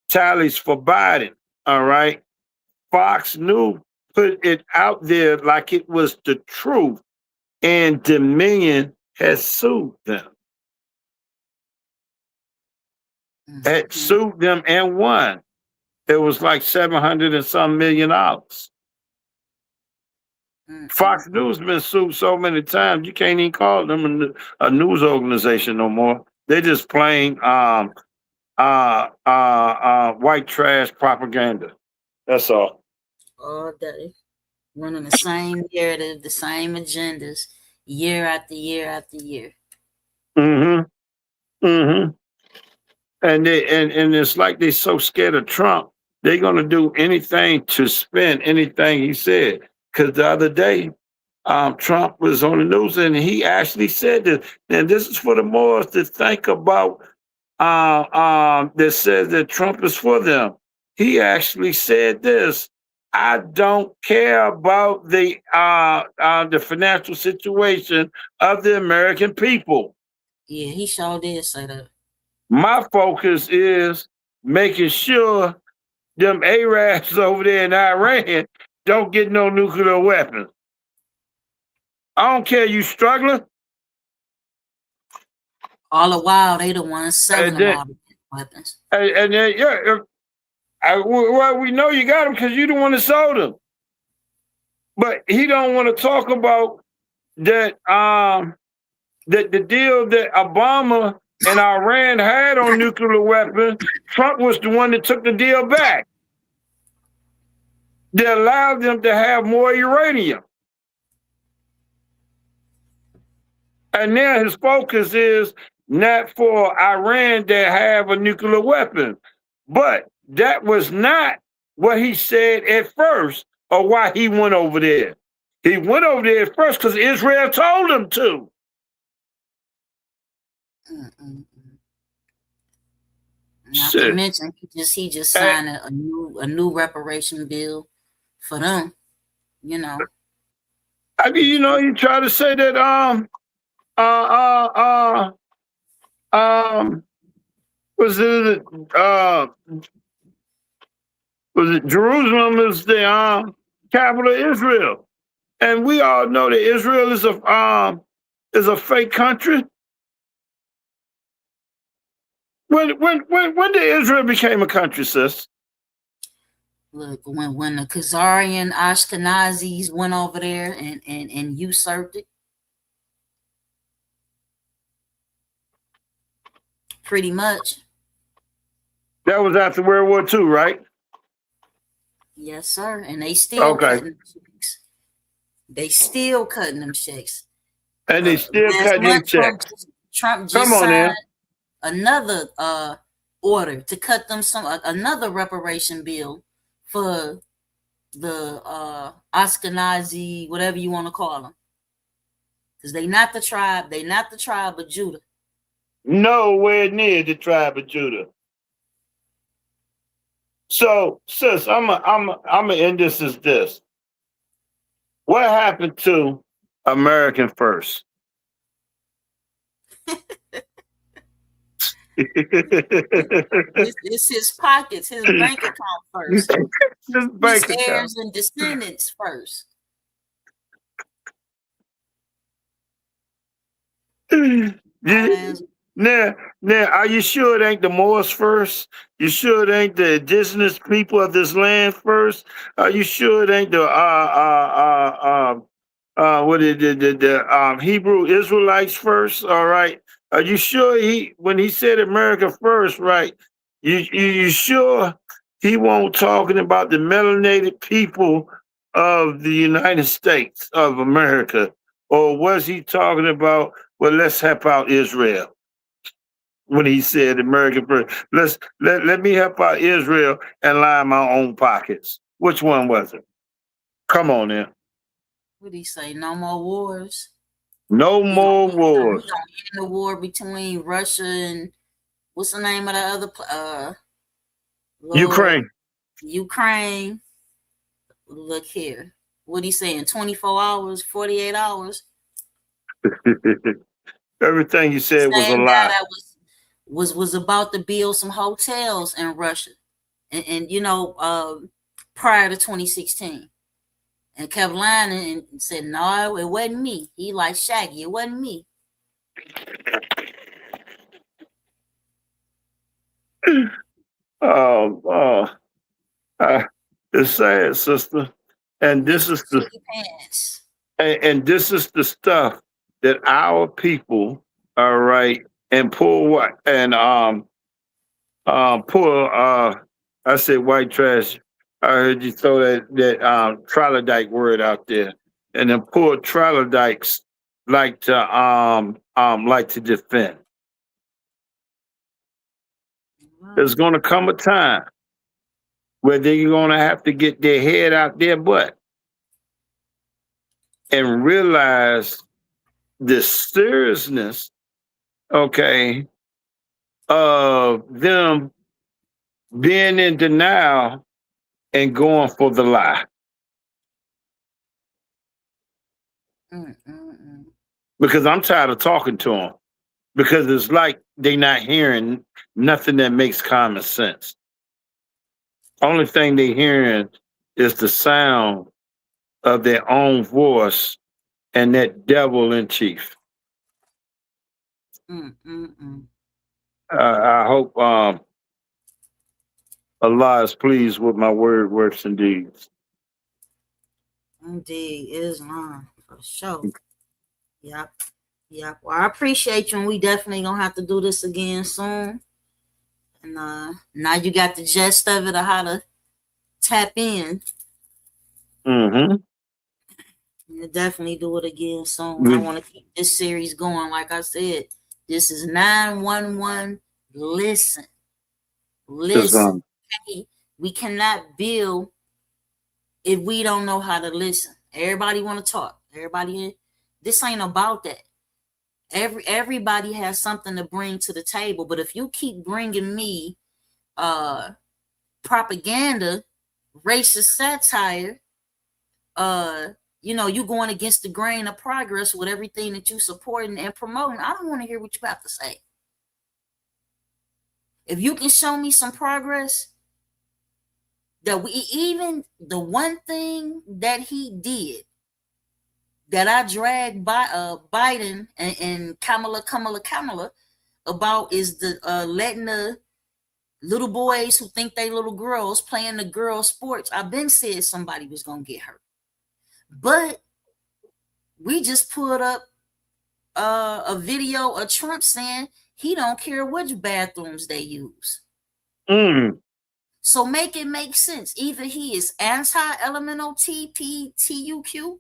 B: tallies for Biden. All right, Fox News put it out there like it was the truth, and Dominion has sued them. Had sued them and won. It was like $700 and some million. Fox News been sued so many times you can't even call them a news organization no more. They're just plain white trash propaganda. That's all.
A: All day, running the same narrative, the same agendas, year after year after year.
B: Mm-hmm. Mm-hmm. And it's like they're so scared of Trump, they're gonna do anything to spin anything he said. Because the other day, Trump was on the news and he actually said this. And this is for the Moors to think about. That says that Trump is for them. He actually said this: "I don't care about the financial situation of the American people."
A: Yeah, he sure did say that.
B: My focus is making sure them Arabs over there in Iran don't get no nuclear weapons. I don't care you struggling.
A: All the while, they the ones selling them all the weapons.
B: And then, well, we know you got them because you the one that sold them. But he don't want to talk about that. That the deal that Obama and Iran had on nuclear weapons, Trump was the one that took the deal back. They allowed them to have more uranium. And now his focus is not for Iran to have a nuclear weapon. But that was not what he said at first, or why he went over there. He went over there at first because Israel told him to.
A: Not to
B: Shit.
A: mention, he just signed a new reparation bill for them. You know.
B: I mean, you know, you try to say that was it Jerusalem is the capital of Israel, and we all know that Israel is a fake country. When did Israel became a country, sis?
A: Look, when the Khazarian Ashkenazis went over there and usurped it, pretty much.
B: That was after World War II, right?
A: Yes, sir. And they still
B: Okay.
A: cutting them checks. They still cutting them checks.
B: And they still
A: Last
B: cut them
A: month,
B: checks.
A: Trump just
B: Come on
A: signed
B: now.
A: another order to cut them another reparation bill for the Ashkenazi, whatever you want to call them, because they not the tribe. They not the tribe of Judah.
B: Nowhere near the tribe of Judah. So, sis, I'm end this as this. What happened to American First?
A: It's his pockets, his bank account first.
B: His bank
A: His
B: account.
A: heirs and descendants first.
B: Now, are you sure it ain't the Moors first? You sure it ain't the indigenous people of this land first? Are you sure it ain't the Hebrew Israelites first? All right. Are you sure when he said America first, right? You sure he won't talking about the melanated people of the United States of America? Or was he talking about, well, let's help out Israel? When he said America first, let me help out Israel and line my own pockets. Which one was it? Come on now.
A: What did he say? No more wars.
B: No more wars.
A: We don't end the war between Russia and what's the name of the other
B: Ukraine.
A: Ukraine. Look here. What he saying? 24 hours, 48 hours.
B: Everything you said was a lie.
A: That was about to build some hotels in Russia, and you know, prior to 2016, and kept lying and said, no, it wasn't me. He like Shaggy, it wasn't me.
B: It's sad, sister. And this is this is the stuff that our people, all right, and poor I said white trash. I heard you throw that troglodyte word out there. And the poor troglodytes like to defend. There's gonna come a time where they're gonna have to get their head out their butt and realize the seriousness, okay, of them being in denial and going for the lie. Because I'm tired of talking to them. Because it's like they're not hearing nothing that makes common sense. Only thing they're hearing is the sound of their own voice and that devil in chief. I hope Allah is pleased with my word, works, and deeds.
A: Indeed, Islam for sure. Yep. Well, I appreciate you, and we definitely gonna have to do this again soon. And now you got the gist of it, of how to tap in. We'll definitely do it again soon. I want to keep this series going. Like I said, this is 911. Listen. We cannot build if we don't know how to listen. Everybody want to talk. This ain't about that. Everybody has something to bring to the table. But if you keep bringing me propaganda, racist satire, you going against the grain of progress with everything that you supporting and promoting. I don't want to hear what you have to say. If you can show me some progress, that even the one thing that he did that I dragged by Biden and Kamala about is the letting the little boys who think they little girls playing the girl sports. I've been said somebody was gonna get hurt, but we just put up a video of Trump saying he don't care which bathrooms they use. So make it make sense. Either he is anti-elemental TPTUQ,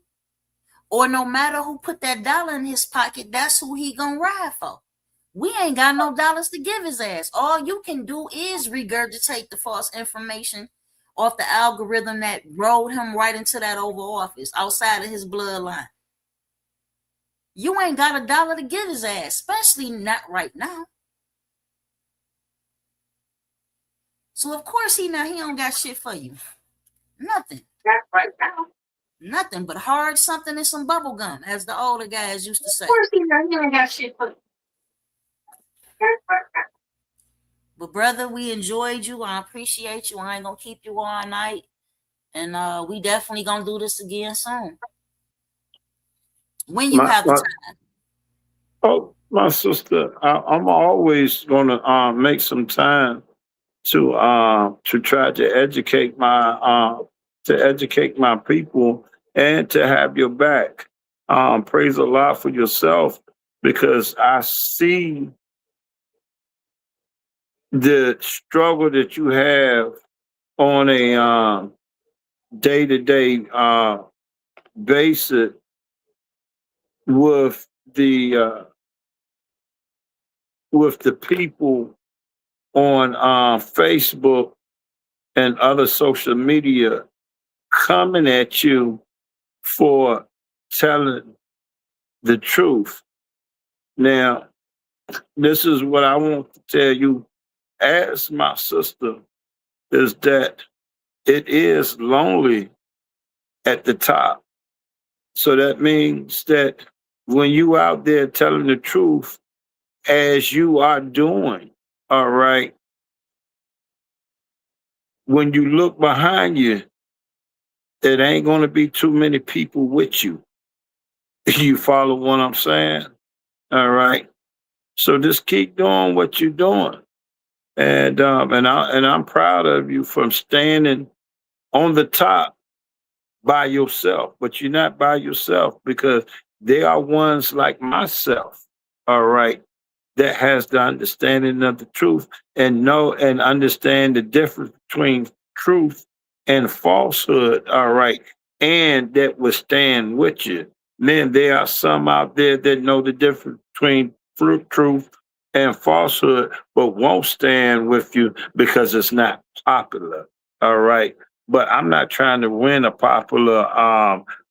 A: or no matter who put that dollar in his pocket, that's who he gonna ride for. We ain't got no dollars to give his ass. All you can do is regurgitate the false information off the algorithm that rolled him right into that Oval Office outside of his bloodline. You ain't got a dollar to give his ass, especially not right now. So of course he don't got shit for you. Nothing.
H: Not right now.
A: Nothing but hard something and some bubble gum, as the older guys used to say.
H: Of course he ain't got shit for you.
A: But brother, we enjoyed you. I appreciate you. I ain't gonna keep you all night. And we definitely gonna do this again soon. When you have the time.
B: Oh, my sister, I'm always gonna make some time to try to educate my people and to have your back. Praise Allah for yourself, because I see the struggle that you have on a day-to-day basis with the people on Facebook and other social media coming at you for telling the truth. Now, this is what I want to tell you as my sister, is that it is lonely at the top. So that means that when you out there telling the truth, as you are doing, all right, when you look behind you, it ain't going to be too many people with you. You follow what I'm saying? All right. So just keep doing what you're doing. And I'm proud of you for standing on the top by yourself. But you're not by yourself, because there are ones like myself, all right, that has the understanding of the truth and know and understand the difference between truth and falsehood, all right, and that will stand with you. Then there are some out there that know the difference between truth and falsehood, but won't stand with you because it's not popular, all right? But I'm not trying to win a popular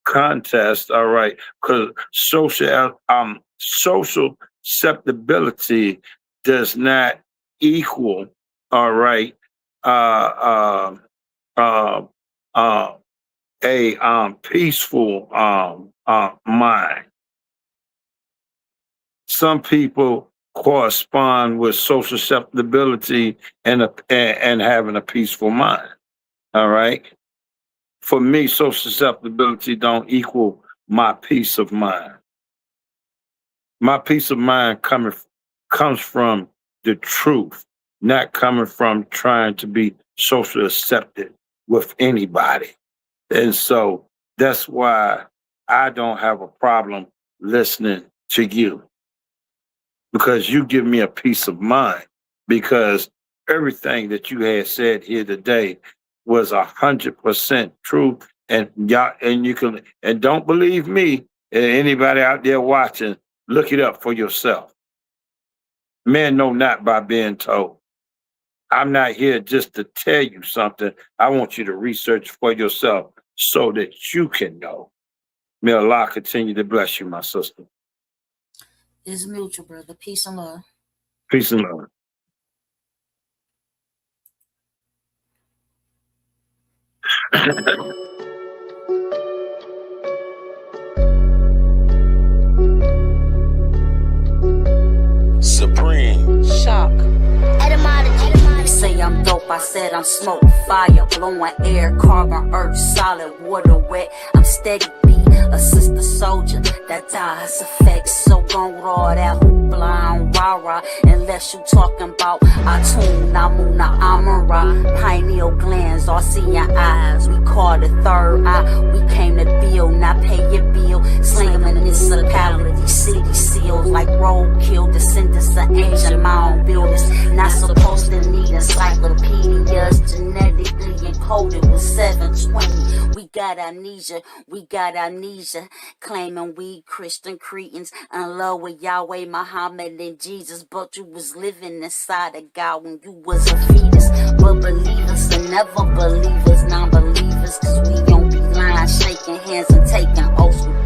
B: contest, all right? Because social acceptability does not equal, all right, a peaceful mind. Some people correspond with social acceptability and having a peaceful mind. All right. For me, social acceptability don't equal my peace of mind. My peace of mind comes from the truth, not coming from trying to be socially accepted with anybody. And so that's why I don't have a problem listening to you, because you give me a peace of mind, because everything that you had said here today was 100% true. And you can, and don't believe me, anybody out there watching, look it up for yourself. Men know not by being told. I'm not here just to tell you something. I want you to research for yourself so that you can know. May Allah continue to bless you, my sister.
A: It's mutual, brother. Peace and love.
B: Peace and love.
I: Supreme.
J: Shock.
A: They say I'm dope, I said I'm smoke, fire, blowing air, carbon, earth, solid, water, wet. I'm steady beat, a sister soldier that dies effects. So gone with all that hoopla and rah-rah, unless you talking about Atun, Namuna, Amara, pineal glands, all seeing eyes. We call the third eye, we came to build, not pay your bill. Slang municipality, city seals like roadkill, descendants of ancient mound builders. Not supposed to need encyclopedias, genetically encoded with 720. We got amnesia, claiming we Christian cretins in love with Yahweh, Muhammad, and Jesus. But you was living inside of God when you was a fetus. But believers and never believers, non-believers, cause we don't be lying, shaking hands and taking oaths with